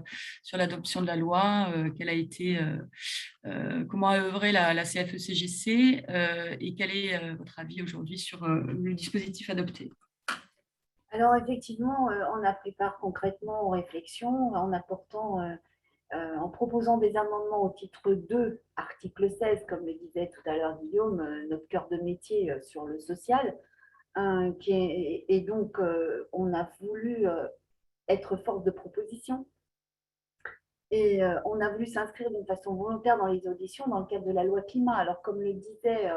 l'adoption de la loi, comment a œuvré la CFE-CGC et quel est votre avis aujourd'hui sur le dispositif adopté. Alors, effectivement, on a pris part concrètement aux réflexions en en proposant des amendements au titre 2, article 16, comme le disait tout à l'heure Guillaume, notre cœur de métier sur le social. Et donc, on a voulu être force de proposition. Et on a voulu s'inscrire d'une façon volontaire dans les auditions dans le cadre de la loi climat. Alors, comme le disait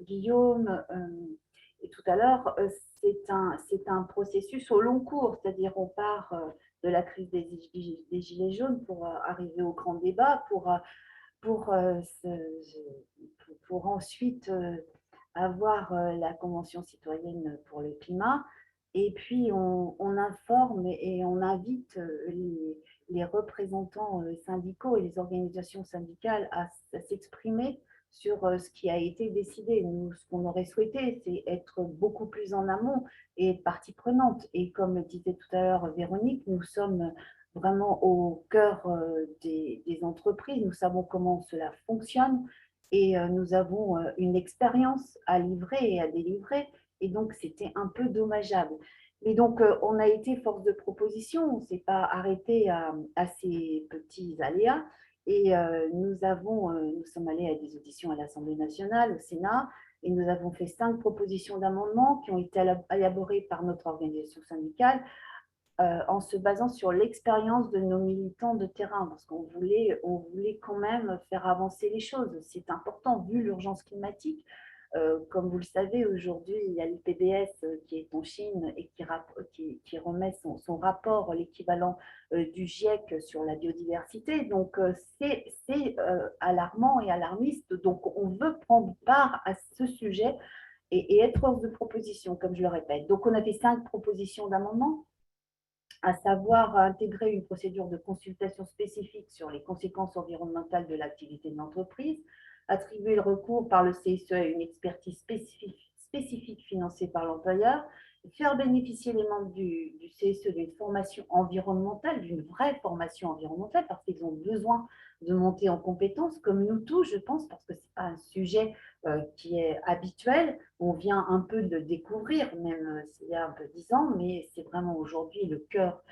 Guillaume et tout à l'heure, c'est un processus au long cours, c'est-à-dire on part de la crise des Gilets jaunes pour arriver au grand débat, pour pour ensuite avoir la Convention citoyenne pour le climat. Et puis, on informe et on invite les représentants syndicaux et les organisations syndicales à s'exprimer sur ce qui a été décidé. Nous, ce qu'on aurait souhaité, c'est être beaucoup plus en amont et être partie prenante. Et comme disait tout à l'heure Véronique, nous sommes vraiment au cœur des entreprises. Nous savons comment cela fonctionne et nous avons une expérience à livrer et à délivrer. Et donc, c'était un peu dommageable. Et donc, on a été force de proposition, on ne s'est pas arrêté à ces petits aléas. Et nous sommes allés à des auditions à l'Assemblée nationale, au Sénat, et nous avons fait 5 propositions d'amendements qui ont été élaborées par notre organisation syndicale en se basant sur l'expérience de nos militants de terrain, parce qu'on voulait quand même faire avancer les choses. C'est important, vu l'urgence climatique. Comme vous le savez, aujourd'hui, il y a l'IPBES qui est en Chine et qui remet son rapport, l'équivalent du GIEC sur la biodiversité. Donc, c'est alarmant et alarmiste. Donc, on veut prendre part à ce sujet et être force de proposition, comme je le répète. Donc, on a fait 5 propositions d'amendements, à savoir intégrer une procédure de consultation spécifique sur les conséquences environnementales de l'activité de l'entreprise, attribuer le recours par le CSE à une expertise spécifique financée par l'employeur, faire bénéficier les membres du CSE d'une formation environnementale, d'une vraie formation environnementale, parce qu'ils ont besoin de monter en compétences, comme nous tous, je pense, parce que ce n'est pas un sujet qui est habituel. On vient un peu de découvrir, même il y a un peu 10 ans, mais c'est vraiment aujourd'hui le cœur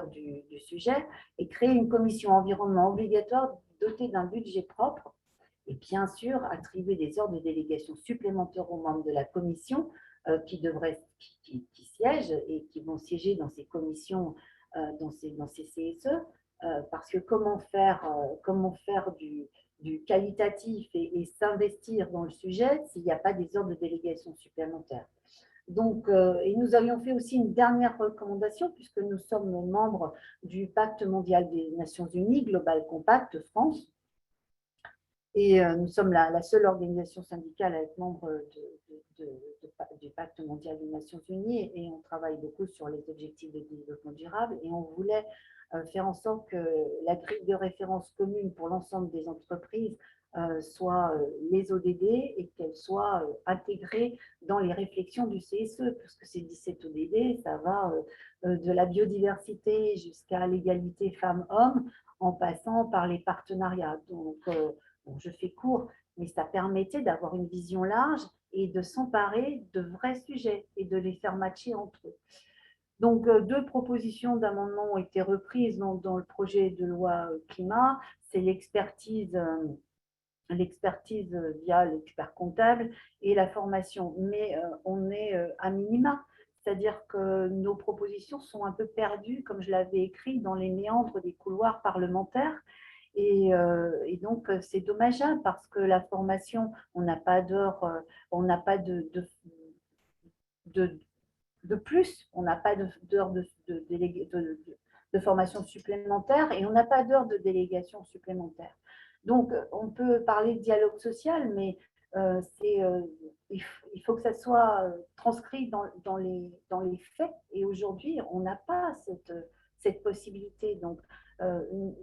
du sujet, et créer une commission environnement obligatoire dotée d'un budget propre, et bien sûr attribuer des ordres de délégation supplémentaires aux membres de la commission qui siègent et qui vont siéger dans ces commissions, dans ces CSE, parce que comment faire du qualitatif et s'investir dans le sujet s'il n'y a pas des ordres de délégation supplémentaires. Donc, et nous avions fait aussi une dernière recommandation, puisque nous sommes membres du Pacte mondial des Nations Unies, Global Compact France, et nous sommes la seule organisation syndicale à être membre du Pacte mondial des Nations Unies, et on travaille beaucoup sur les objectifs de développement durable, et on voulait faire en sorte que la grille de référence commune pour l'ensemble des entreprises soit les ODD, et qu'elles soient intégrées dans les réflexions du CSE, parce que ces 17 ODD, ça va de la biodiversité jusqu'à l'égalité femmes-hommes, en passant par les partenariats. Donc, bon, je fais court, mais ça permettait d'avoir une vision large et de s'emparer de vrais sujets et de les faire matcher entre eux. Donc, 2 propositions d'amendements ont été reprises dans le projet de loi climat. C'est l'expertise via l'expert comptable et la formation. Mais on est à minima, c'est-à-dire que nos propositions sont un peu perdues, comme je l'avais écrit, dans les méandres des couloirs parlementaires. Et donc, c'est dommageable parce que la formation, on n'a pas d'heures, on n'a pas de plus, on n'a pas d'heures de formation supplémentaire et on n'a pas d'heures de délégation supplémentaire. Donc, on peut parler de dialogue social, mais il faut que ça soit transcrit dans les faits. Et aujourd'hui, on n'a pas cette possibilité. Donc,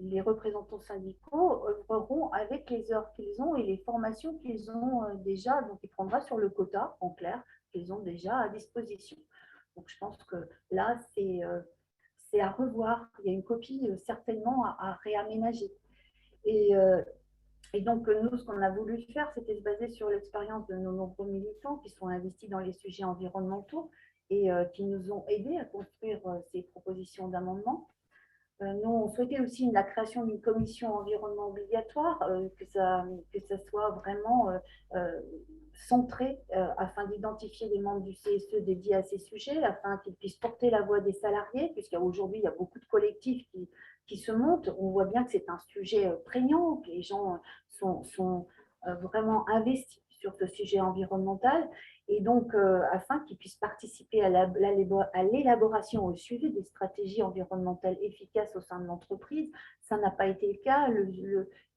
les représentants syndicaux œuvreront avec les heures qu'ils ont et les formations qu'ils ont déjà. Donc, ils prendront sur le quota, en clair, qu'ils ont déjà à disposition. Donc, je pense que là, c'est à revoir. Il y a une copie certainement à réaménager. Et donc, nous, ce qu'on a voulu faire, c'était se baser sur l'expérience de nos nombreux militants qui sont investis dans les sujets environnementaux et qui nous ont aidés à construire ces propositions d'amendement. Nous, on souhaitait aussi la création d'une commission environnement obligatoire, que ça soit vraiment centré afin d'identifier les membres du CSE dédiés à ces sujets, afin qu'ils puissent porter la voix des salariés, puisqu'aujourd'hui, il y a beaucoup de collectifs qui se montent. On voit bien que c'est un sujet prégnant, que les gens sont vraiment investis sur ce sujet environnemental. Et donc, afin qu'ils puissent participer à l'élaboration, au suivi des stratégies environnementales efficaces au sein de l'entreprise. Ça n'a pas été le cas.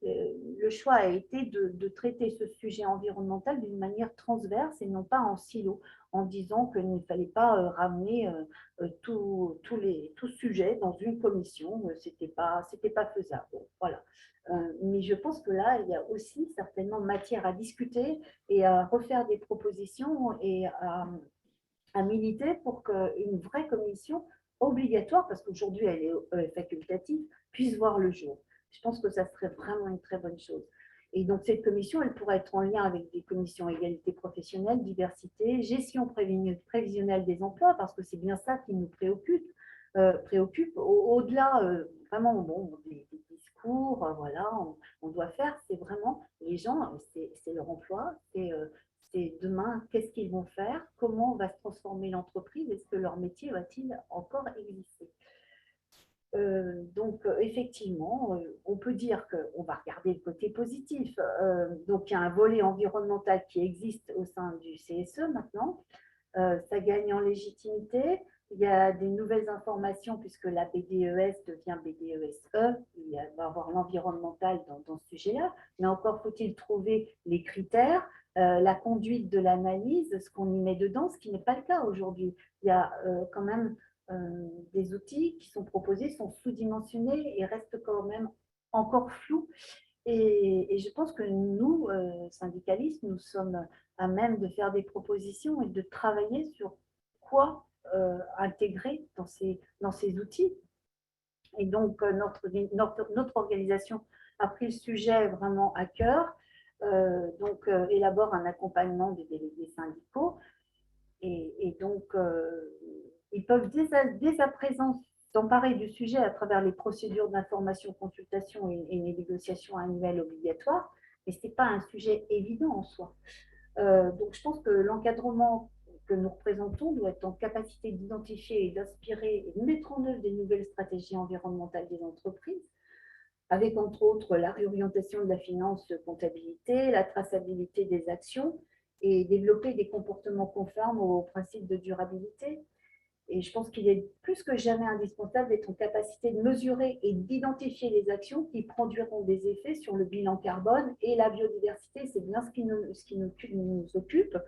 Le choix a été de traiter ce sujet environnemental d'une manière transverse et non pas en silo, en disant qu'il ne fallait pas ramener tout sujet dans une commission. Ce n'était pas faisable. Bon, voilà. Mais je pense que là, il y a aussi certainement matière à discuter et à refaire des propositions et à militer pour qu'une vraie commission obligatoire, parce qu'aujourd'hui elle est facultative, puisse voir le jour. Je pense que ça serait vraiment une très bonne chose. Et donc cette commission, elle pourrait être en lien avec des commissions égalité professionnelle, diversité, gestion prévisionnelle des emplois, parce que c'est bien ça qui nous préoccupe au-delà vraiment des discours, voilà, on doit faire, c'est vraiment les gens, c'est leur emploi, c'est demain, qu'est-ce qu'ils vont faire, comment va se transformer l'entreprise, est-ce que leur métier va-t-il encore exister. Donc, effectivement, on peut dire qu'on va regarder le côté positif. Donc, il y a un volet environnemental qui existe au sein du CSE maintenant. Ça gagne en légitimité. Il y a des nouvelles informations puisque la BDES devient BDESE. Il va y avoir l'environnemental dans ce sujet-là. Mais encore faut-il trouver les critères, la conduite de l'analyse, ce qu'on y met dedans, ce qui n'est pas le cas aujourd'hui. Il y a quand même des outils qui sont proposés, sont sous-dimensionnés et restent quand même encore flous. Et je pense que nous, syndicalistes, nous sommes à même de faire des propositions et de travailler sur quoi intégrer dans ces outils. Et donc, notre organisation a pris le sujet vraiment à cœur, donc élabore un accompagnement des délégués syndicaux. Et donc, ils peuvent dès à présent s'emparer du sujet à travers les procédures d'information, consultation et les négociations annuelles obligatoires, mais ce n'est pas un sujet évident en soi. Donc, je pense que l'encadrement que nous représentons doit être en capacité d'identifier et d'inspirer et de mettre en œuvre des nouvelles stratégies environnementales des entreprises, avec entre autres la réorientation de la finance comptabilité, la traçabilité des actions et développer des comportements conformes aux principes de durabilité. Et je pense qu'il est plus que jamais indispensable d'être en capacité de mesurer et d'identifier les actions qui produiront des effets sur le bilan carbone et la biodiversité. C'est bien ce qui nous occupe.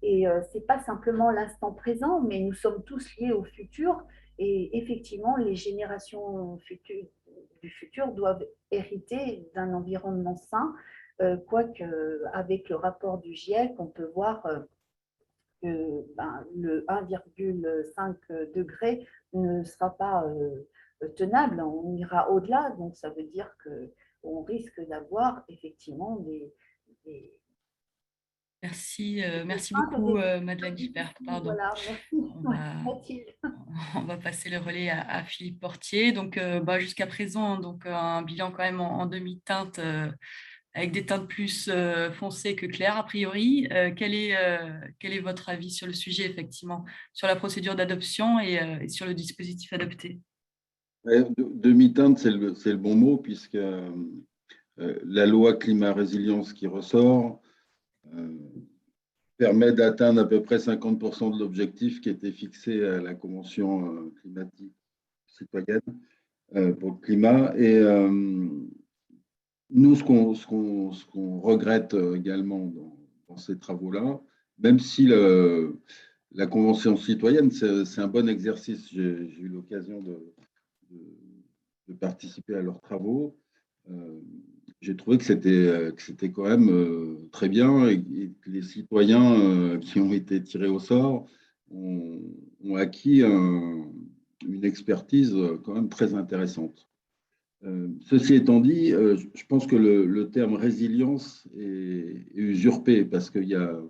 Et ce n'est pas simplement l'instant présent, mais nous sommes tous liés au futur. Et effectivement, les générations du futur doivent hériter d'un environnement sain, quoique avec le rapport du GIEC, on peut voir que le 1,5 degré ne sera pas tenable, on ira au-delà, donc ça veut dire qu'on risque d'avoir effectivement des… Merci beaucoup Madeleine Gippert. Pardon. Voilà, merci. On va passer le relais à Philippe Portier. Donc, jusqu'à présent, donc, un bilan quand même en demi-teinte, avec des teintes plus foncées que claires, a priori. Quel est votre avis sur le sujet, effectivement, sur la procédure d'adoption et sur le dispositif adopté? Demi-teinte, c'est le bon mot, puisque la loi climat-résilience qui ressort permet d'atteindre à peu près 50% de l'objectif qui était fixé à la Convention climatique citoyenne pour le climat. Et nous, ce qu'on regrette également dans ces travaux-là, même si la Convention citoyenne, c'est un bon exercice, j'ai eu l'occasion de participer à leurs travaux, j'ai trouvé que c'était quand même très bien et que les citoyens qui ont été tirés au sort ont acquis une expertise quand même très intéressante. Ceci étant dit, je pense que le terme résilience est usurpé parce qu'il y a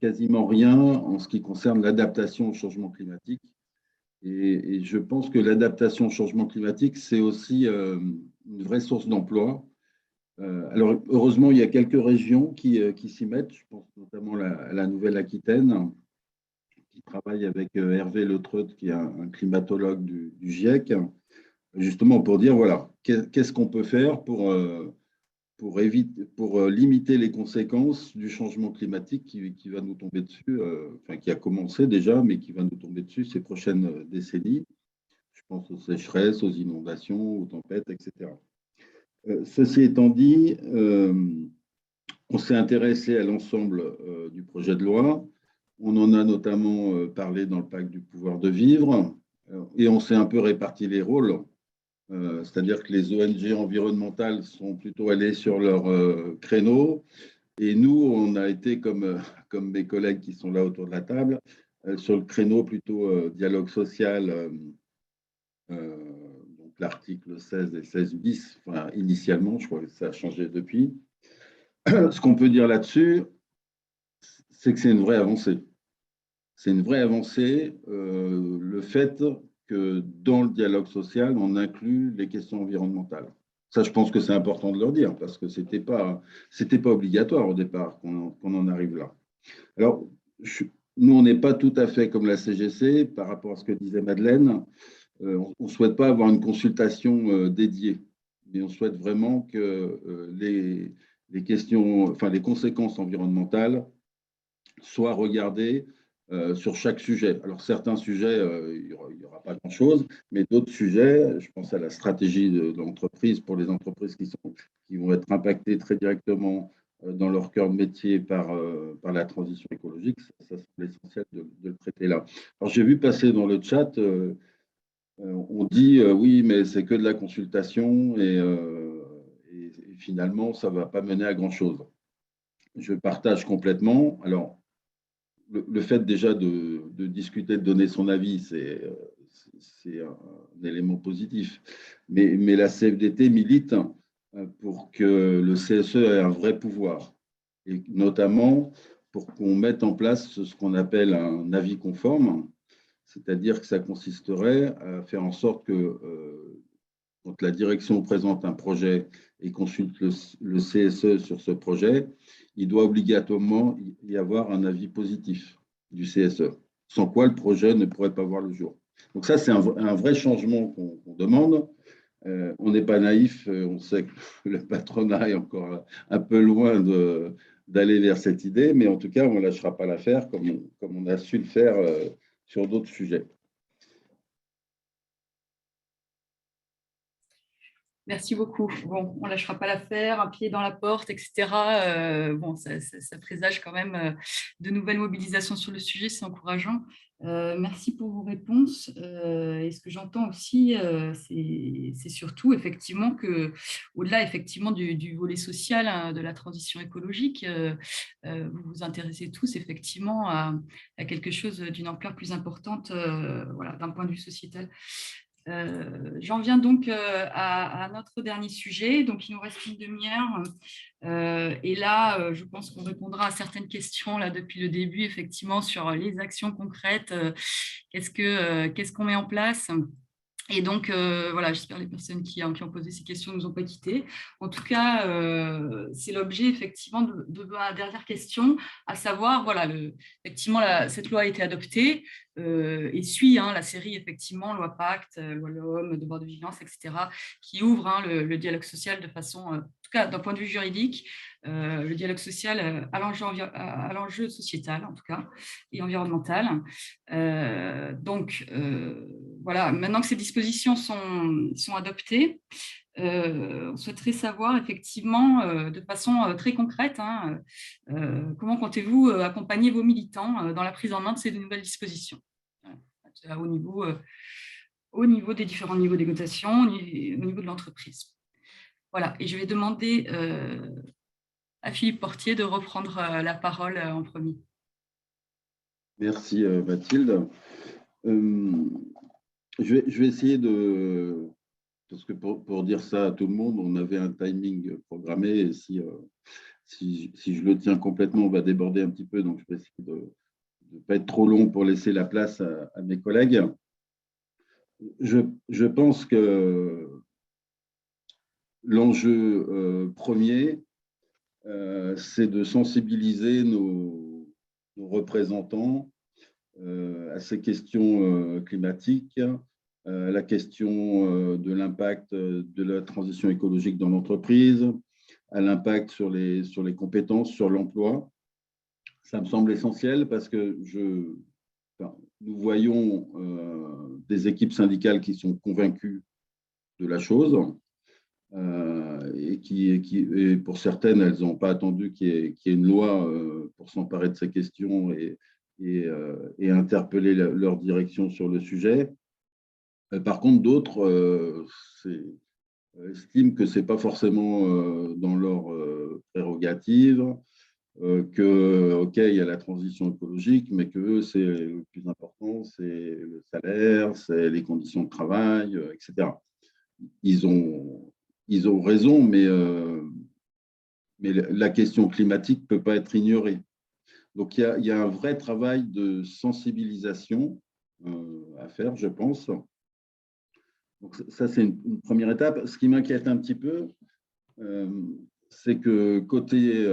quasiment rien en ce qui concerne l'adaptation au changement climatique. Et je pense que l'adaptation au changement climatique, c'est aussi une vraie source d'emploi. Alors, heureusement, il y a quelques régions qui s'y mettent. Je pense notamment à la Nouvelle-Aquitaine, qui travaille avec Hervé Letreut, qui est un climatologue du GIEC, justement pour dire, voilà, qu'est-ce qu'on peut faire pour pour limiter les conséquences du changement climatique qui va nous tomber dessus, enfin qui a commencé déjà, mais qui va nous tomber dessus ces prochaines décennies. Je pense aux sécheresses, aux inondations, aux tempêtes, etc. Ceci étant dit, on s'est intéressé à l'ensemble du projet de loi. On en a notamment parlé dans le pacte du pouvoir de vivre et on s'est un peu réparti les rôles. C'est-à-dire que les ONG environnementales sont plutôt allées sur leur créneau et nous, on a été, comme mes collègues qui sont là autour de la table, sur le créneau plutôt dialogue social, donc l'article 16 et 16 bis, enfin, initialement, je crois que ça a changé depuis. Ce qu'on peut dire là-dessus, c'est que c'est une vraie avancée. C'est une vraie avancée, le fait que dans le dialogue social, on inclut les questions environnementales. Ça, je pense que c'est important de leur dire, parce que ce n'était pas obligatoire au départ qu'on en arrive là. Alors, nous, on n'est pas tout à fait comme la CGC par rapport à ce que disait Madeleine. On ne souhaite pas avoir une consultation dédiée, mais on souhaite vraiment que les questions, enfin les conséquences environnementales soient regardées sur chaque sujet. Alors, certains sujets, il n'y aura pas grand-chose, mais d'autres sujets, je pense à la stratégie de l'entreprise pour les entreprises qui vont être impactées très directement dans leur cœur de métier par la transition écologique, ça semble essentiel de le traiter là. Alors, j'ai vu passer dans le chat, on dit oui, mais c'est que de la consultation et finalement, ça ne va pas mener à grand-chose. Je partage complètement. Alors, le fait déjà de discuter, de donner son avis, c'est un élément positif. Mais la CFDT milite pour que le CSE ait un vrai pouvoir, et notamment pour qu'on mette en place ce qu'on appelle un avis conforme, c'est-à-dire que ça consisterait à faire en sorte que quand la direction présente un projet et consulte le CSE sur ce projet, il doit obligatoirement y avoir un avis positif du CSE, sans quoi le projet ne pourrait pas voir le jour. Donc ça, c'est un vrai changement qu'on demande. On n'est pas naïf, on sait que le patronat est encore un peu loin d'aller vers cette idée, mais en tout cas, on ne lâchera pas l'affaire comme on a su le faire sur d'autres sujets. Merci beaucoup. Bon, on ne lâchera pas l'affaire, un pied dans la porte, etc. Bon, ça présage quand même de nouvelles mobilisations sur le sujet, c'est encourageant. Merci pour vos réponses. Et ce que j'entends aussi, c'est surtout effectivement que, au-delà effectivement du volet social hein, de la transition écologique, vous vous intéressez tous effectivement à quelque chose d'une ampleur plus importante, voilà, d'un point de vue sociétal. J'en viens donc à notre dernier sujet. Donc, il nous reste une demi-heure. Et là, je pense qu'on répondra à certaines questions là, depuis le début, effectivement, sur les actions concrètes. Qu'est-ce qu'on met en place ? Et donc, voilà, j'espère que les personnes qui ont posé ces questions ne nous ont pas quittés. En tout cas, c'est l'objet, effectivement, de ma dernière question, à savoir, voilà, effectivement, cette loi a été adoptée et suit hein, la série, effectivement, loi Pacte, loi L'Homme, devoir de vigilance, etc., qui ouvre hein, le dialogue social de façon, en tout cas, d'un point de vue juridique, le dialogue social à l'enjeu sociétal, en tout cas, et environnemental. Donc, voilà, maintenant que ces dispositions sont adoptées, on souhaiterait savoir effectivement, de façon très concrète, hein, comment comptez-vous accompagner vos militants dans la prise en main de ces nouvelles dispositions au niveau des différents niveaux de négociation, au niveau de l'entreprise. Voilà, et je vais demander à Philippe Portier de reprendre la parole en premier. Merci Mathilde. Je vais essayer parce que pour dire ça à tout le monde, on avait un timing programmé et si je le tiens complètement, on va déborder un petit peu, donc je vais essayer de ne pas être trop long pour laisser la place à mes collègues. Je pense que l'enjeu premier, c'est de sensibiliser nos représentants à ces questions climatiques, la question de l'impact de la transition écologique dans l'entreprise, à l'impact sur les compétences, sur l'emploi. Ça me semble essentiel parce que nous voyons des équipes syndicales qui sont convaincues de la chose et pour certaines, elles n'ont pas attendu qu'il y ait une loi pour s'emparer de ces questions et interpeller leur direction sur le sujet. Par contre, d'autres estiment que ce n'est pas forcément dans leur prérogative, OK, il y a la transition écologique, mais que le plus important, c'est le salaire, c'est les conditions de travail, etc. Ils ont raison, mais la question climatique ne peut pas être ignorée. Donc, il y a un vrai travail de sensibilisation à faire, je pense. Donc, ça, c'est une première étape. Ce qui m'inquiète un petit peu, c'est que côté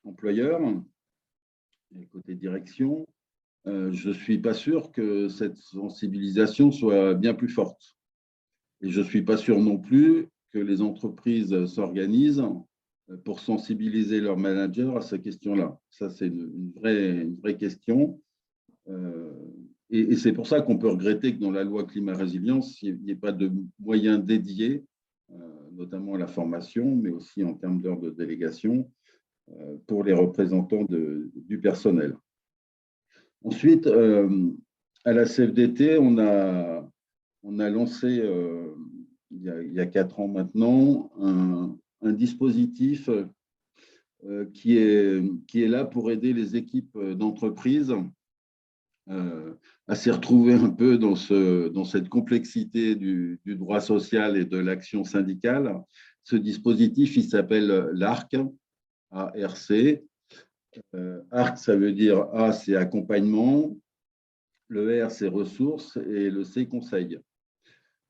employeur et côté direction, je ne suis pas sûr que cette sensibilisation soit bien plus forte. Et je ne suis pas sûr non plus que les entreprises s'organisent pour sensibiliser leurs managers à ces questions-là. Ça, c'est une vraie question. Et c'est pour ça qu'on peut regretter que dans la loi climat-résilience, il n'y ait pas de moyens dédiés, notamment à la formation, mais aussi en termes d'heures de délégation, pour les représentants du personnel. Ensuite, à la CFDT, on a lancé, il y a 4 ans maintenant, un dispositif qui est là pour aider les équipes d'entreprise à s'y retrouver un peu dans cette complexité du droit social et de l'action syndicale. Ce dispositif, il s'appelle l'ARC, ARC. ARC, ça veut dire A, c'est accompagnement, le R, c'est ressources et le C, conseil.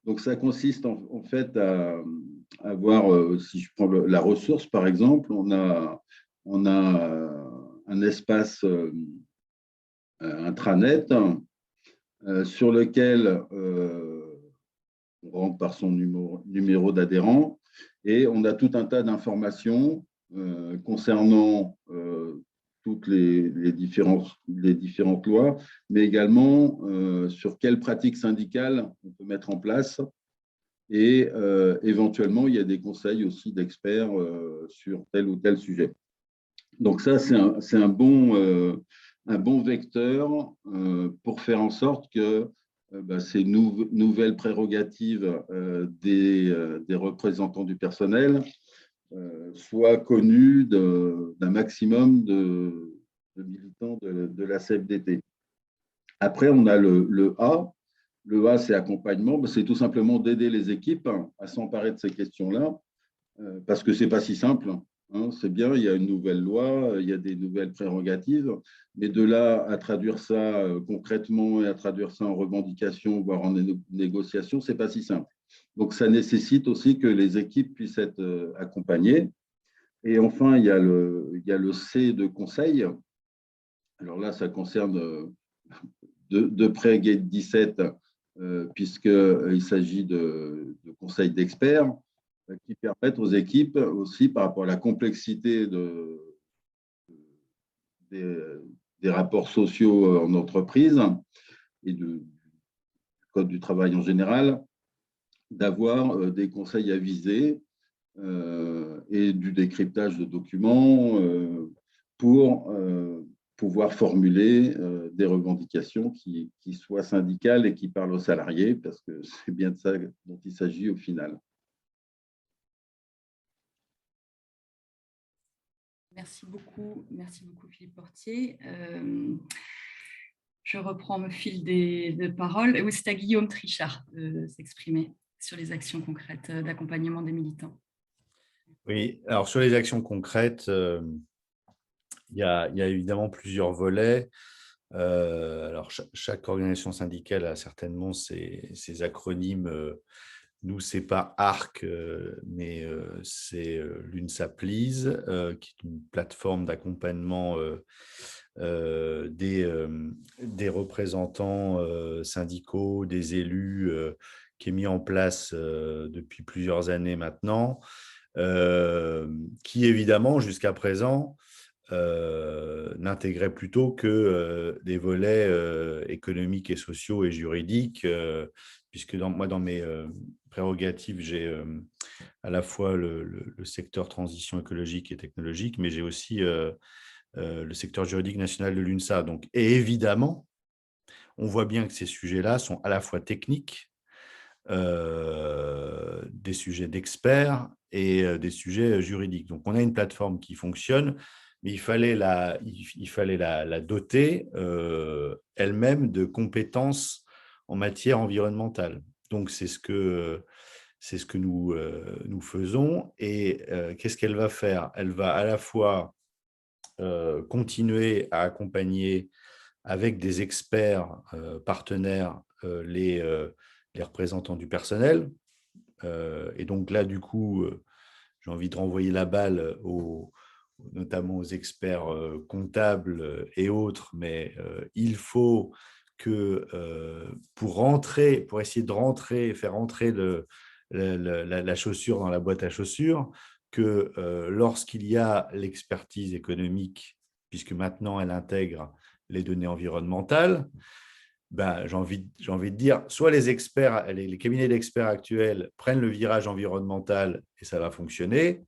Donc, ça consiste en fait à avoir, si je prends la ressource, par exemple, on a un espace intranet sur lequel on rentre par son numéro d'adhérent et on a tout un tas d'informations concernant toutes les différentes lois, mais également sur quelles pratiques syndicales on peut mettre en place. Et éventuellement, il y a des conseils aussi d'experts sur tel ou tel sujet. Donc ça, c'est un bon vecteur pour faire en sorte que ces nouvelles prérogatives des représentants du personnel soient connues d'un maximum de militants de la CFDT. Après, on a le A. Le A, c'est accompagnement. C'est tout simplement d'aider les équipes à s'emparer de ces questions-là, parce que ce n'est pas si simple. C'est bien, il y a une nouvelle loi, il y a des nouvelles prérogatives, mais de là à traduire ça concrètement et à traduire ça en revendication, voire en négociation, ce n'est pas si simple. Donc, ça nécessite aussi que les équipes puissent être accompagnées. Et enfin, il y a le C de conseil. Alors là, ça concerne de près Gate 17, puisqu'il s'agit de conseils d'experts qui permettent aux équipes aussi, par rapport à la complexité des rapports sociaux en entreprise et du code du travail en général, d'avoir des conseils avisés et du décryptage de documents pour pouvoir formuler des revendications qui soient syndicales et qui parlent aux salariés, parce que c'est bien de ça dont il s'agit au final. Merci beaucoup Philippe Portier. Je reprends le fil de paroles. Oui, c'est à Guillaume Trichard de s'exprimer sur les actions concrètes d'accompagnement des militants. Oui, alors sur les actions concrètes, il y a évidemment plusieurs volets. Alors chaque organisation syndicale a certainement ses acronymes. Nous, ce n'est pas ARC, mais c'est l'UNSA Please, qui est une plateforme d'accompagnement des représentants syndicaux, des élus, qui est mis en place depuis plusieurs années maintenant. qui évidemment, jusqu'à présent, n'intégrait plutôt que des volets économiques et sociaux et juridiques, puisque dans mes prérogatives, j'ai à la fois le secteur transition écologique et technologique, mais j'ai aussi le secteur juridique national de l'UNSA. Donc, et évidemment, on voit bien que ces sujets-là sont à la fois techniques, des sujets d'experts et des sujets juridiques. Donc, on a une plateforme qui fonctionne, mais il fallait la doter elle-même de compétences en matière environnementale. Donc, c'est ce que nous faisons. Et qu'est-ce qu'elle va faire? Elle va à la fois continuer à accompagner avec des experts partenaires les représentants du personnel. Et donc là, du coup, j'ai envie de renvoyer la balle notamment aux experts comptables et autres, mais il faut que pour essayer de faire rentrer la chaussure dans la boîte à chaussures, que lorsqu'il y a l'expertise économique, puisque maintenant elle intègre les données environnementales, ben, j'ai envie de dire, soit les experts, les cabinets d'experts actuels prennent le virage environnemental et ça va fonctionner.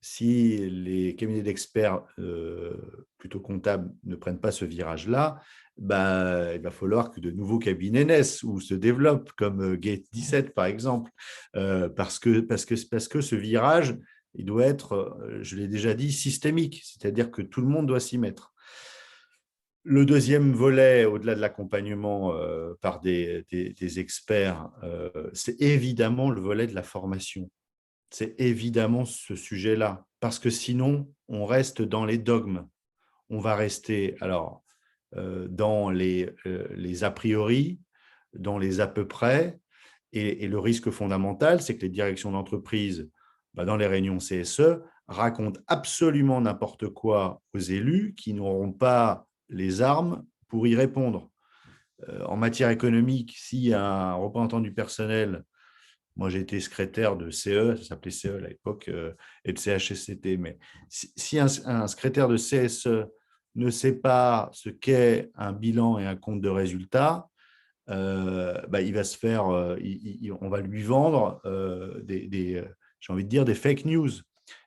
Si les cabinets d'experts plutôt comptables ne prennent pas ce virage-là, ben, il va falloir que de nouveaux cabinets naissent ou se développent, comme Gate 17 par exemple, parce que ce virage, il doit être, je l'ai déjà dit, systémique, c'est-à-dire que tout le monde doit s'y mettre. Le deuxième volet, au-delà de l'accompagnement par des experts, c'est évidemment le volet de la formation. C'est évidemment ce sujet-là, parce que sinon, on reste dans les dogmes. On va rester dans les a priori, dans les à peu près, et le risque fondamental, c'est que les directions d'entreprise, dans les réunions CSE, racontent absolument n'importe quoi aux élus qui n'auront pas les armes pour y répondre. En matière économique, si un représentant du personnel, moi j'ai été secrétaire de CE, ça s'appelait CE à l'époque, et de CHSCT, mais si un secrétaire de CSE ne sait pas ce qu'est un bilan et un compte de résultats, il va se faire, on va lui vendre j'ai envie de dire, des fake news.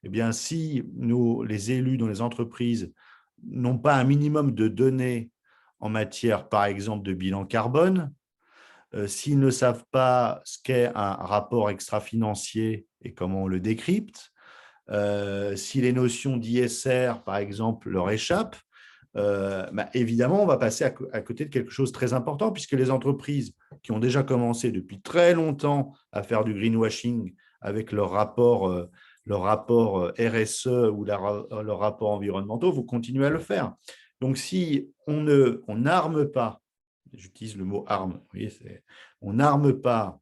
Eh bien, si les élus dans les entreprises n'ont pas un minimum de données en matière, par exemple, de bilan carbone, s'ils ne savent pas ce qu'est un rapport extra-financier et comment on le décrypte, si les notions d'ISR, par exemple, leur échappent, évidemment, on va passer à côté de quelque chose de très important, puisque les entreprises qui ont déjà commencé depuis très longtemps à faire du greenwashing avec leur rapport RSE ou leurs rapports environnementaux, vont continuer à le faire. Donc, si on n'arme pas, j'utilise le mot arme, vous voyez, on n'arme pas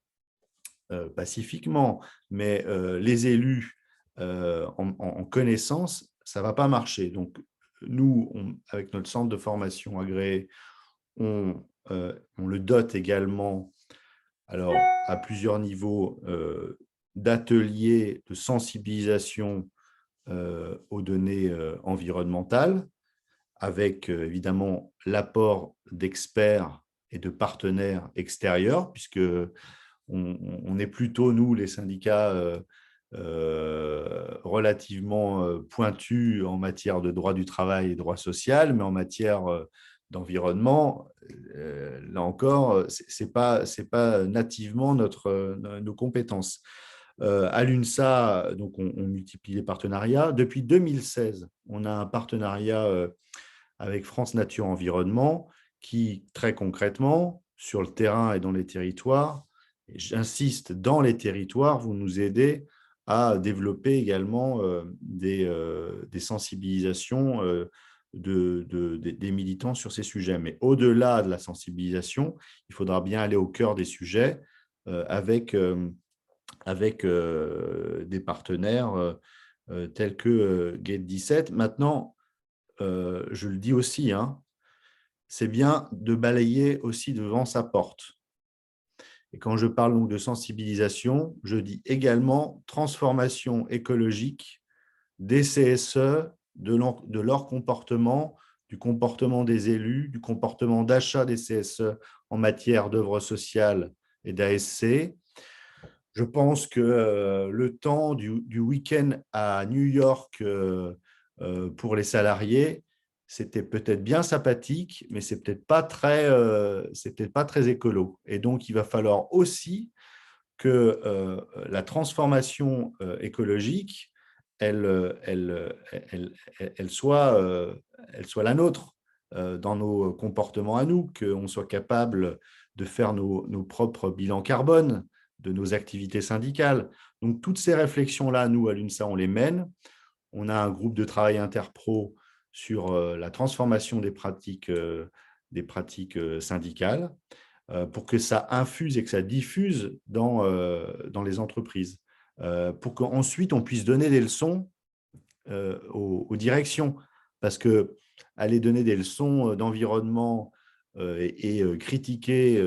pacifiquement, mais les élus en connaissance, ça ne va pas marcher. Donc, nous, avec notre centre de formation agréé, on le dote également, alors à plusieurs niveaux, d'ateliers de sensibilisation aux données environnementales, avec évidemment l'apport d'experts et de partenaires extérieurs, puisque on est plutôt, nous, les syndicats, relativement pointus en matière de droit du travail et droit social, mais en matière d'environnement, là encore, ce n'est pas nativement nos compétences. À l'UNSA, donc on multiplie les partenariats. Depuis 2016, on a un partenariat avec France Nature Environnement qui, très concrètement, sur le terrain et dans les territoires, et j'insiste, dans les territoires, vous nous aidez à développer également des sensibilisations des militants sur ces sujets. Mais au-delà de la sensibilisation, il faudra bien aller au cœur des sujets avec des partenaires tels que Gate 17. Maintenant, je le dis aussi, c'est bien de balayer aussi devant sa porte. Et quand je parle donc de sensibilisation, je dis également transformation écologique des CSE, de leur comportement, du comportement des élus, du comportement d'achat des CSE en matière d'œuvres sociales et d'ASC. Je pense que le temps du week-end à New York pour les salariés, c'était peut-être bien sympathique, mais c'est peut-être pas très écolo. Et donc, il va falloir aussi que la transformation écologique, elle soit la nôtre dans nos comportements à nous, qu'on soit capable de faire nos propres bilans carbone de nos activités syndicales. Donc, toutes ces réflexions-là, nous, à l'UNSA, on les mène. On a un groupe de travail interpro sur la transformation des pratiques syndicales pour que ça infuse et que ça diffuse dans les entreprises, pour qu'ensuite on puisse donner des leçons aux directions. Parce que aller donner des leçons d'environnement et critiquer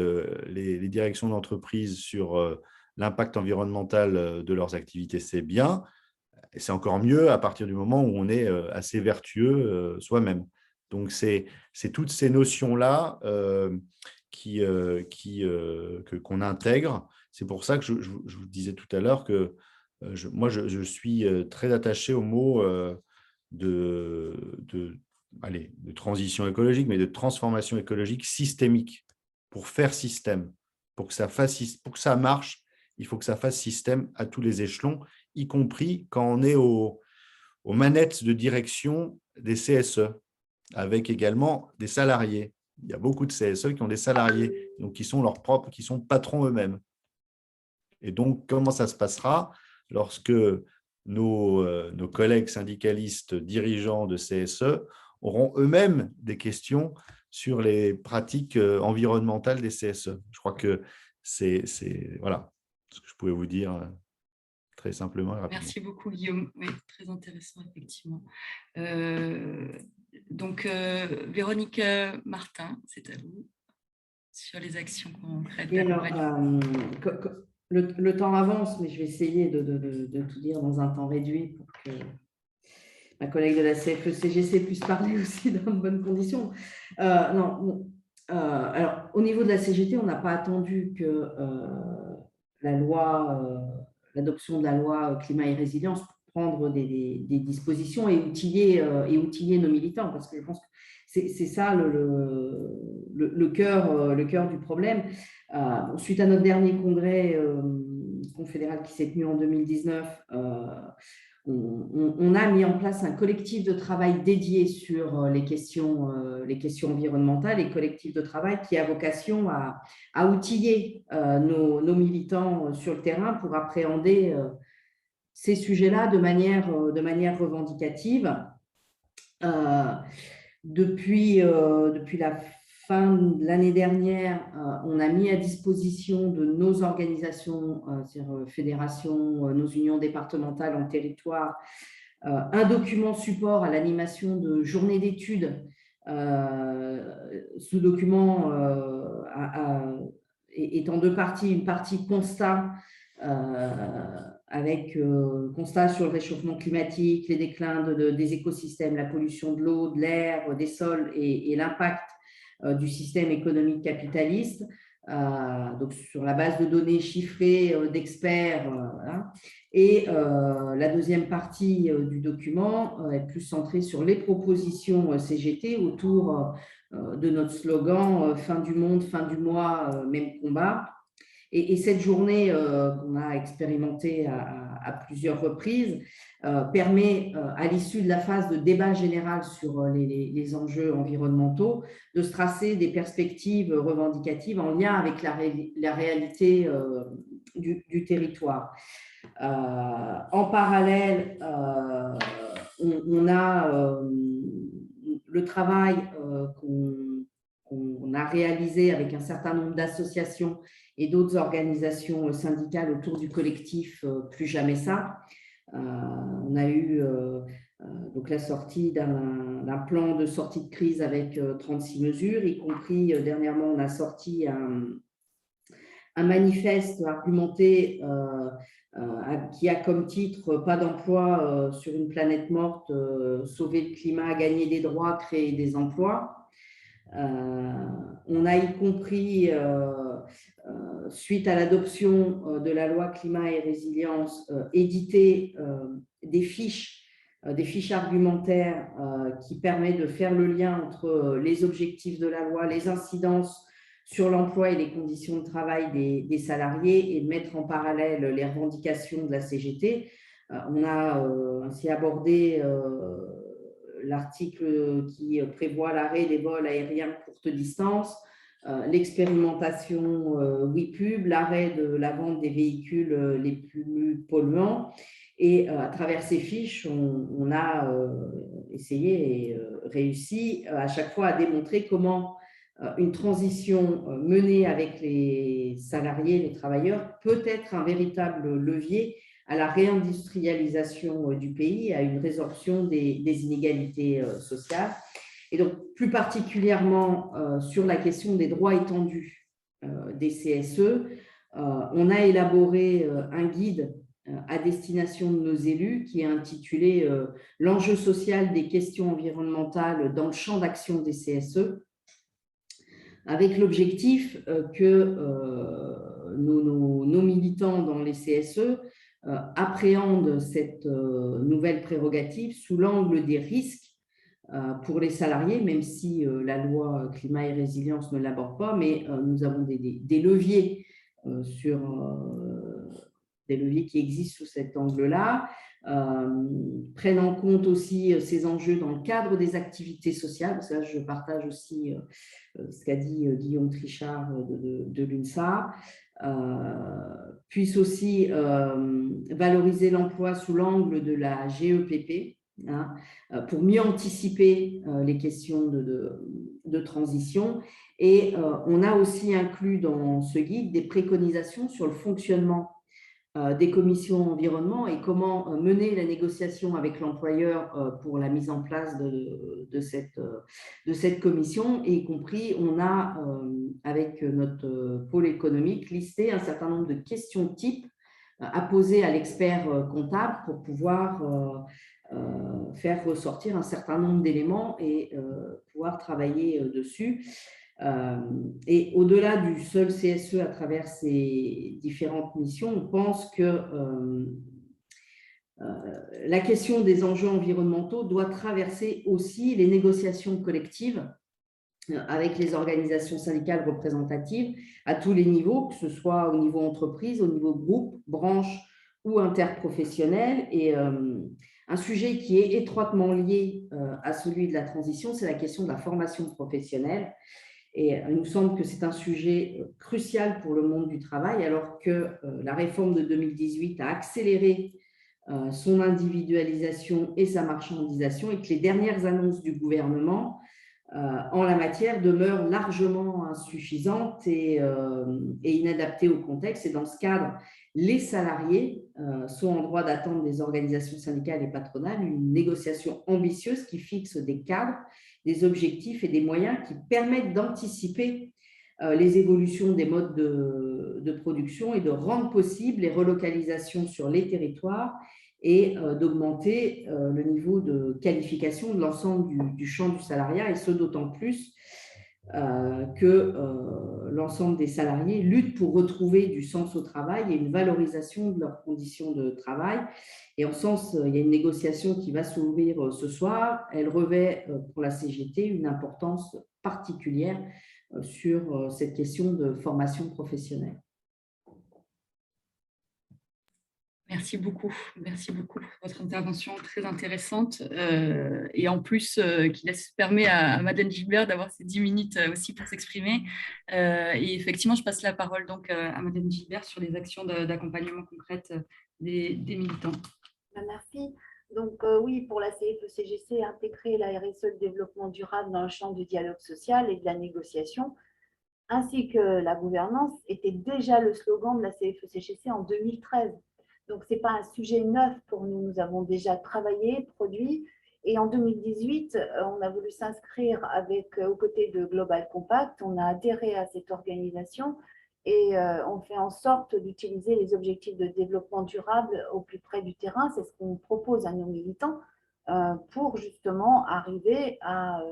les directions d'entreprise sur l'impact environnemental de leurs activités, c'est bien. Et c'est encore mieux à partir du moment où on est assez vertueux soi-même. Donc, c'est toutes ces notions-là qu'on intègre. C'est pour ça que je vous disais tout à l'heure que moi, je suis très attaché au mot de transition écologique, mais de transformation écologique systémique, pour faire système. Pour que ça marche, il faut que ça fasse système à tous les échelons, y compris quand on est aux manettes de direction des CSE, avec également des salariés. Il y a beaucoup de CSE qui ont des salariés, donc qui sont leurs propres, qui sont patrons eux-mêmes. Et donc, comment ça se passera lorsque nos collègues syndicalistes dirigeants de CSE auront eux-mêmes des questions sur les pratiques environnementales des CSE? Je crois que c'est voilà ce que je pouvais vous dire très simplement et rapidement. Merci beaucoup, Guillaume. Oui, très intéressant, effectivement. Donc, Véronique Martin, c'est à vous, sur les actions concrètes. Le temps avance, mais je vais essayer de tout dire dans un temps réduit pour que ma collègue de la CFE-CGC puisse parler aussi dans de bonnes conditions. Alors, au niveau de la CGT, on n'a pas attendu que l'adoption de la loi climat et résilience pour prendre des dispositions et outiller nos militants, parce que je pense que c'est ça le cœur du problème. Suite à notre dernier congrès confédéral qui s'est tenu en 2019, on a mis en place un collectif de travail dédié sur les questions environnementales et collectif de travail qui a vocation à outiller nos militants sur le terrain pour appréhender ces sujets-là de manière revendicative. Depuis la fin de l'année dernière, on a mis à disposition de nos organisations, c'est-à-dire fédérations, nos unions départementales en territoire, un document support à l'animation de journées d'études. Ce document est en deux parties. Une partie constat, avec constat sur le réchauffement climatique, les déclins des écosystèmes, la pollution de l'eau, de l'air, des sols et l'impact du système économique capitaliste, donc sur la base de données chiffrées d'experts. Voilà. Et la deuxième partie du document est plus centrée sur les propositions CGT autour de notre slogan « Fin du monde, fin du mois, même combat ». Et cette journée qu'on a expérimentée à plusieurs reprises permet, à l'issue de la phase de débat général sur les enjeux environnementaux, de se tracer des perspectives revendicatives en lien avec la réalité du territoire. En parallèle, on a le travail qu'on a réalisé avec un certain nombre d'associations et d'autres organisations syndicales autour du collectif Plus jamais ça. On a eu donc la sortie d'un plan de sortie de crise avec 36 mesures, y compris dernièrement, on a sorti un manifeste argumenté qui a comme titre « Pas d'emploi sur une planète morte, sauver le climat, gagner des droits, créer des emplois ». On a y compris, suite à l'adoption de la loi climat et résilience, édité des fiches argumentaires qui permettent de faire le lien entre les objectifs de la loi, les incidences sur l'emploi et les conditions de travail des salariés et de mettre en parallèle les revendications de la CGT. On a ainsi abordé l'article qui prévoit l'arrêt des vols aériens courte distance, l'expérimentation WePub, l'arrêt de la vente des véhicules les plus polluants. Et à travers ces fiches, on a essayé et réussi à chaque fois à démontrer comment une transition menée avec les salariés, les travailleurs, peut être un véritable levier à la réindustrialisation du pays, à une résorption des inégalités sociales. Et donc, plus particulièrement sur la question des droits étendus des CSE, on a élaboré un guide à destination de nos élus qui est intitulé « L'enjeu social des questions environnementales dans le champ d'action des CSE », avec l'objectif que nos militants dans les CSE appréhendent cette nouvelle prérogative sous l'angle des risques pour les salariés, même si la loi climat et résilience ne l'aborde pas, mais nous avons des leviers des leviers qui existent sous cet angle-là, prennent en compte aussi ces enjeux dans le cadre des activités sociales, parce que là, je partage aussi ce qu'a dit Guillaume Trichard de l'UNSA, puissent aussi valoriser l'emploi sous l'angle de la GEPP, hein, pour mieux anticiper les questions de transition. Et on a aussi inclus dans ce guide des préconisations sur le fonctionnement des commissions environnement et comment mener la négociation avec l'employeur pour la mise en place de cette commission, et y compris on a avec notre pôle économique listé un certain nombre de questions types à poser à l'expert comptable pour pouvoir faire ressortir un certain nombre d'éléments et pouvoir travailler dessus. Et au-delà du seul CSE à travers ces différentes missions, on pense que la question des enjeux environnementaux doit traverser aussi les négociations collectives avec les organisations syndicales représentatives à tous les niveaux, que ce soit au niveau entreprise, au niveau groupe, branche ou interprofessionnel. Et un sujet qui est étroitement lié à celui de la transition, c'est la question de la formation professionnelle. Et il nous semble que c'est un sujet crucial pour le monde du travail, alors que la réforme de 2018 a accéléré son individualisation et sa marchandisation, et que les dernières annonces du gouvernement en la matière demeurent largement insuffisantes et inadaptées au contexte. Et dans ce cadre, les salariés sont en droit d'attendre des organisations syndicales et patronales une négociation ambitieuse qui fixe des cadres, des objectifs et des moyens qui permettent d'anticiper les évolutions des modes de production et de rendre possible les relocalisations sur les territoires et d'augmenter le niveau de qualification de l'ensemble du champ du salariat, et ce d'autant plus que l'ensemble des salariés luttent pour retrouver du sens au travail et une valorisation de leurs conditions de travail. Et en ce sens, il y a une négociation qui va s'ouvrir ce soir. Elle revêt pour la CGT une importance particulière sur cette question de formation professionnelle. Merci beaucoup pour votre intervention très intéressante et en plus qui permet à Madeleine Gilbert d'avoir ces 10 minutes aussi pour s'exprimer. Et effectivement, je passe la parole donc à Madeleine Gilbert sur les actions d'accompagnement concrètes des militants. Merci. Donc oui, pour la CFE-CGC, intégrer la RSE, le développement durable dans le champ du dialogue social et de la négociation, ainsi que la gouvernance, était déjà le slogan de la CFE-CGC en 2013. Donc, ce n'est pas un sujet neuf pour nous. Nous avons déjà travaillé, produit. Et en 2018, on a voulu s'inscrire aux côtés de Global Compact. On a adhéré à cette organisation et on fait en sorte d'utiliser les objectifs de développement durable au plus près du terrain. C'est ce qu'on propose à nos militants pour justement arriver à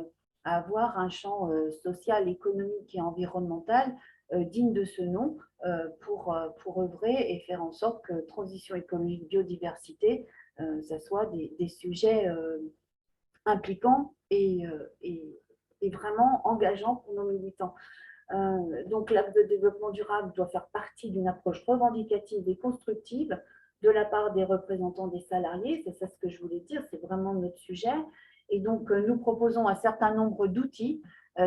avoir un champ social, économique et environnemental digne de ce nom pour œuvrer et faire en sorte que transition économique, biodiversité, ça soit des sujets impliquants et vraiment engageants pour nos militants. Donc, l'axe de développement durable doit faire partie d'une approche revendicative et constructive de la part des représentants des salariés. C'est ça ce que je voulais dire, c'est vraiment notre sujet. Et donc, nous proposons un certain nombre d'outils,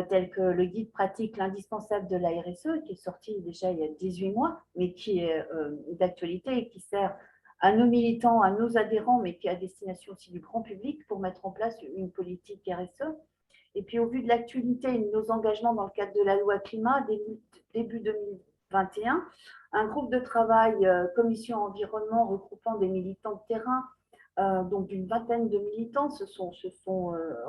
tels que le guide pratique l'indispensable de la RSE, qui est sorti déjà il y a 18 mois, mais qui est d'actualité et qui sert à nos militants, à nos adhérents, mais qui est à destination aussi du grand public pour mettre en place une politique RSE. Et puis, au vu de l'actualité et de nos engagements dans le cadre de la loi climat, début 2021, un groupe de travail commission environnement regroupant des militants de terrain, donc d'une vingtaine de militants se sont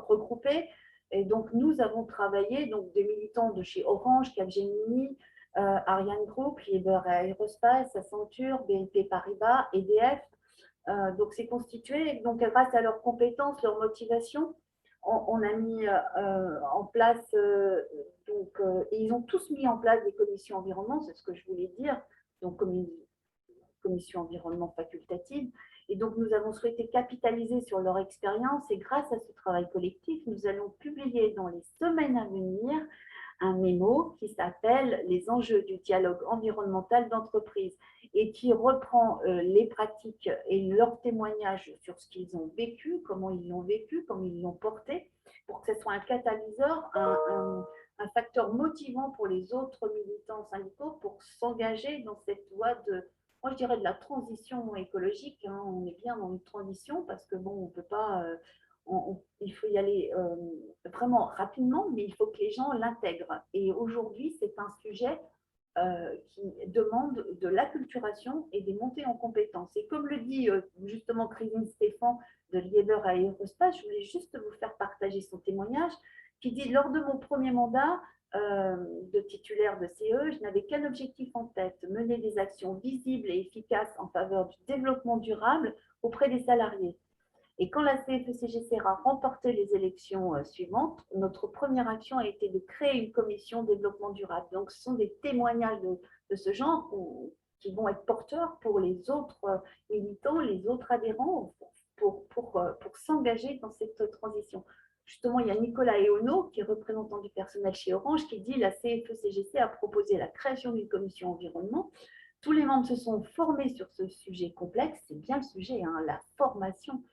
regroupés. Et donc, nous avons travaillé, donc des militants de chez Orange, Capgemini, Ariane Group, Liebherr Aerospace, Accenture, BNP Paribas, EDF. Donc, c'est constitué, donc grâce à leurs compétences, leur motivation, on a mis en place, et ils ont tous mis en place des commissions environnement, c'est ce que je voulais dire, donc commission environnement facultative. Et donc, nous avons souhaité capitaliser sur leur expérience et grâce à ce travail collectif, nous allons publier dans les semaines à venir un mémo qui s'appelle « Les enjeux du dialogue environnemental d'entreprise » et qui reprend les pratiques et leurs témoignages sur ce qu'ils ont vécu, comment ils l'ont vécu, comment ils l'ont porté, pour que ce soit un catalyseur, un facteur motivant pour les autres militants syndicaux pour s'engager dans cette voie de, moi je dirais, de la transition écologique. Hein. On est bien dans une transition parce que bon, on ne peut pas... il faut y aller vraiment rapidement, mais il faut que les gens l'intègrent. Et aujourd'hui, c'est un sujet qui demande de l'acculturation et des montées en compétences. Et comme le dit justement Christine Stéphane de Liebherr Aerospace, je voulais juste vous faire partager son témoignage, qui dit « Lors de mon premier mandat de titulaire de CE, je n'avais qu'un objectif en tête, mener des actions visibles et efficaces en faveur du développement durable auprès des salariés. Et quand la CFE-CGC a remporté les élections suivantes, notre première action a été de créer une commission développement durable. Donc, ce sont des témoignages de ce genre qui vont être porteurs pour les autres militants, les autres adhérents, pour s'engager dans cette transition. Justement, il y a Nicolas Eono, qui est représentant du personnel chez Orange, qui dit « La CFE-CGC a proposé la création d'une commission environnement. Tous les membres se sont formés sur ce sujet complexe. » C'est bien le sujet, hein, la formation.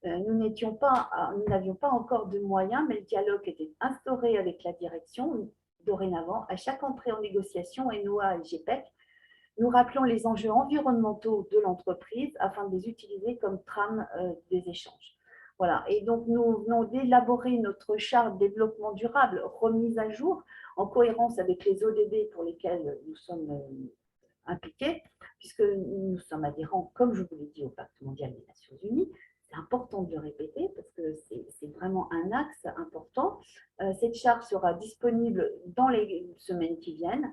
Nous n'avions pas encore de moyens, mais le dialogue était instauré avec la direction. Dorénavant, à chaque entrée en négociation, NOA et GPEC, nous rappelons les enjeux environnementaux de l'entreprise afin de les utiliser comme trame des échanges. Voilà. Et donc, nous venons d'élaborer notre charte de développement durable remise à jour en cohérence avec les ODD pour lesquels nous sommes impliqués, puisque nous sommes adhérents, comme je vous l'ai dit, au Pacte mondial des Nations Unies. C'est important de le répéter parce que c'est vraiment un axe important. Cette charte sera disponible dans les semaines qui viennent.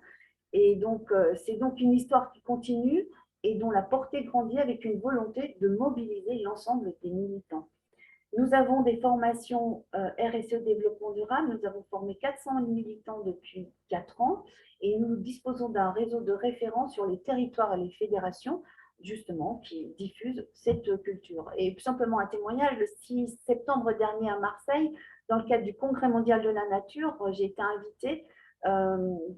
Et donc, c'est donc une histoire qui continue et dont la portée grandit avec une volonté de mobiliser l'ensemble des militants. Nous avons des formations RSE développement durable. Nous avons formé 400 militants depuis 4 ans et nous disposons d'un réseau de référence sur les territoires et les fédérations justement, qui diffusent cette culture. Et tout simplement un témoignage, le 6 septembre dernier à Marseille, dans le cadre du Congrès mondial de la nature, j'ai été invitée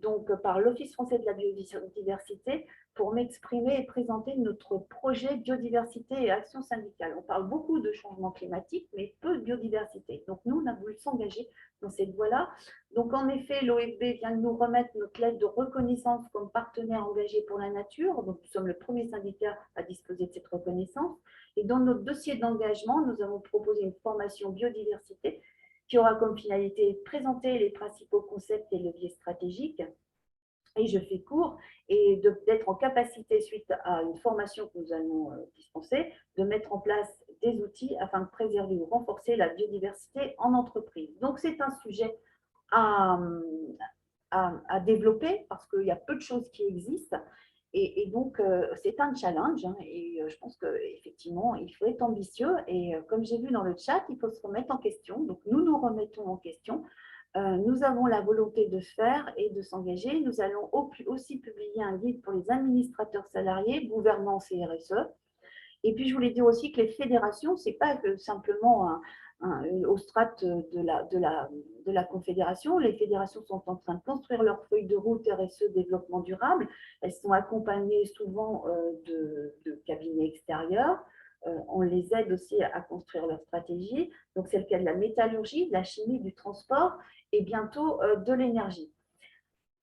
donc par l'Office français de la biodiversité pour m'exprimer et présenter notre projet biodiversité et action syndicale. On parle beaucoup de changement climatique, mais peu de biodiversité. Donc nous, on a voulu s'engager dans cette voie-là. Donc en effet, l'OFB vient de nous remettre notre lettre de reconnaissance comme partenaire engagé pour la nature. Donc nous sommes le premier syndicat à disposer de cette reconnaissance. Et dans notre dossier d'engagement, nous avons proposé une formation biodiversité qui aura comme finalité de présenter les principaux concepts et leviers stratégiques. Et je fais court, et d'être en capacité, suite à une formation que nous allons dispenser, de mettre en place des outils afin de préserver ou renforcer la biodiversité en entreprise. Donc, c'est un sujet à à développer parce qu'il y a peu de choses qui existent. Et donc, c'est un challenge hein, et je pense qu'effectivement, il faut être ambitieux. Et comme j'ai vu dans le chat, il faut se remettre en question. Donc, nous nous remettons en question. Nous avons la volonté de faire et de s'engager. Nous allons aussi publier un guide pour les administrateurs salariés, gouvernance et RSE. Et puis, je voulais dire aussi que les fédérations, ce n'est pas que simplement au strat de la confédération. Les fédérations sont en train de construire leur feuille de route RSE développement durable. Elles sont accompagnées souvent de cabinets extérieurs. On les aide aussi à construire leur stratégie. Donc, c'est le cas de la métallurgie, de la chimie, du transport et bientôt de l'énergie.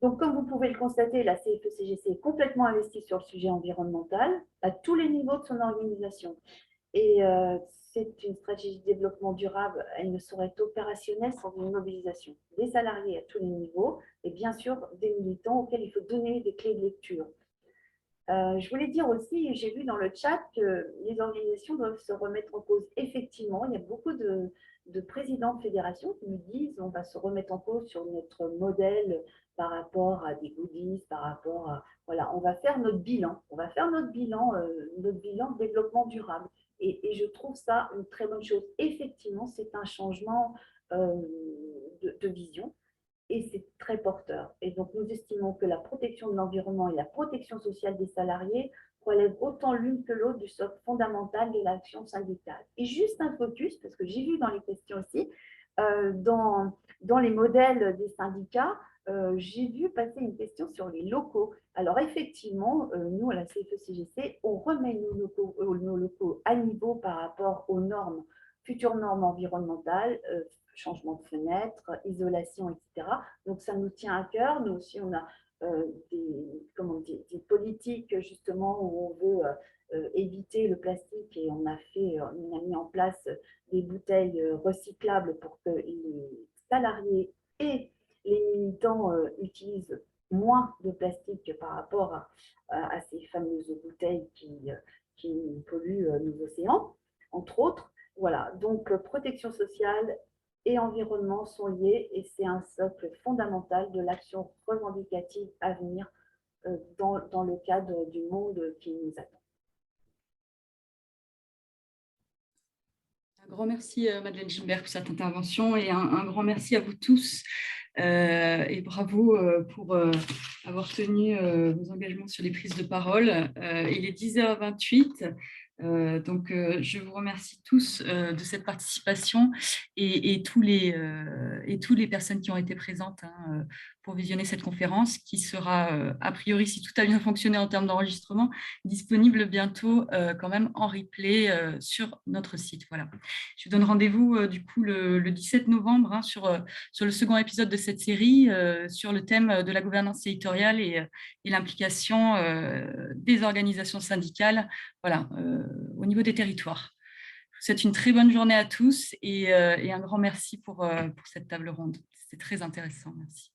Donc, comme vous pouvez le constater, la CFE-CGC est complètement investie sur le sujet environnemental à tous les niveaux de son organisation. Et c'est une stratégie de développement durable, elle ne saurait être opérationnelle sans une mobilisation des salariés à tous les niveaux et bien sûr des militants auxquels il faut donner des clés de lecture. Je voulais dire aussi, j'ai vu dans le chat que les organisations doivent se remettre en cause. Effectivement, il y a beaucoup de présidents de fédérations qui nous disent on va se remettre en cause sur notre modèle par rapport à des goodies, par rapport à… Voilà, on va faire notre bilan. On va faire notre bilan de développement durable. Et je trouve ça une très bonne chose. Effectivement, c'est un changement de vision. Et c'est très porteur. Et donc, nous estimons que la protection de l'environnement et la protection sociale des salariés relèvent autant l'une que l'autre du socle fondamental de l'action syndicale. Et juste un focus, parce que j'ai vu dans les questions aussi, dans les modèles des syndicats, j'ai vu passer une question sur les locaux. Alors, effectivement, nous, à la CFE-CGC, on remet nos locaux à niveau par rapport aux normes, futures normes environnementales, changement de fenêtre, isolation, etc. Donc, ça nous tient à cœur. Nous aussi, on a des politiques justement où on veut éviter le plastique et on a mis en place des bouteilles recyclables pour que les salariés et les militants utilisent moins de plastique par rapport à ces fameuses bouteilles qui polluent nos océans, entre autres. Voilà, donc protection sociale et environnement sont liés et c'est un socle fondamental de l'action revendicative à venir dans le cadre du monde qui nous attend. Un grand merci Madeleine Gilbert pour cette intervention et un grand merci à vous tous et bravo pour avoir tenu vos engagements sur les prises de parole. Il est 10h28. Donc, je vous remercie tous de cette participation et tous les personnes qui ont été présentes hein, pour visionner cette conférence qui sera, a priori, si tout a bien fonctionné en termes d'enregistrement, disponible bientôt quand même en replay sur notre site. Voilà. Je vous donne rendez-vous du coup le 17 novembre hein, sur le second épisode de cette série sur le thème de la gouvernance territoriale et l'implication des organisations syndicales. Voilà, au niveau des territoires. Je vous souhaite une très bonne journée à tous et un grand merci pour cette table ronde. C'était très intéressant. Merci.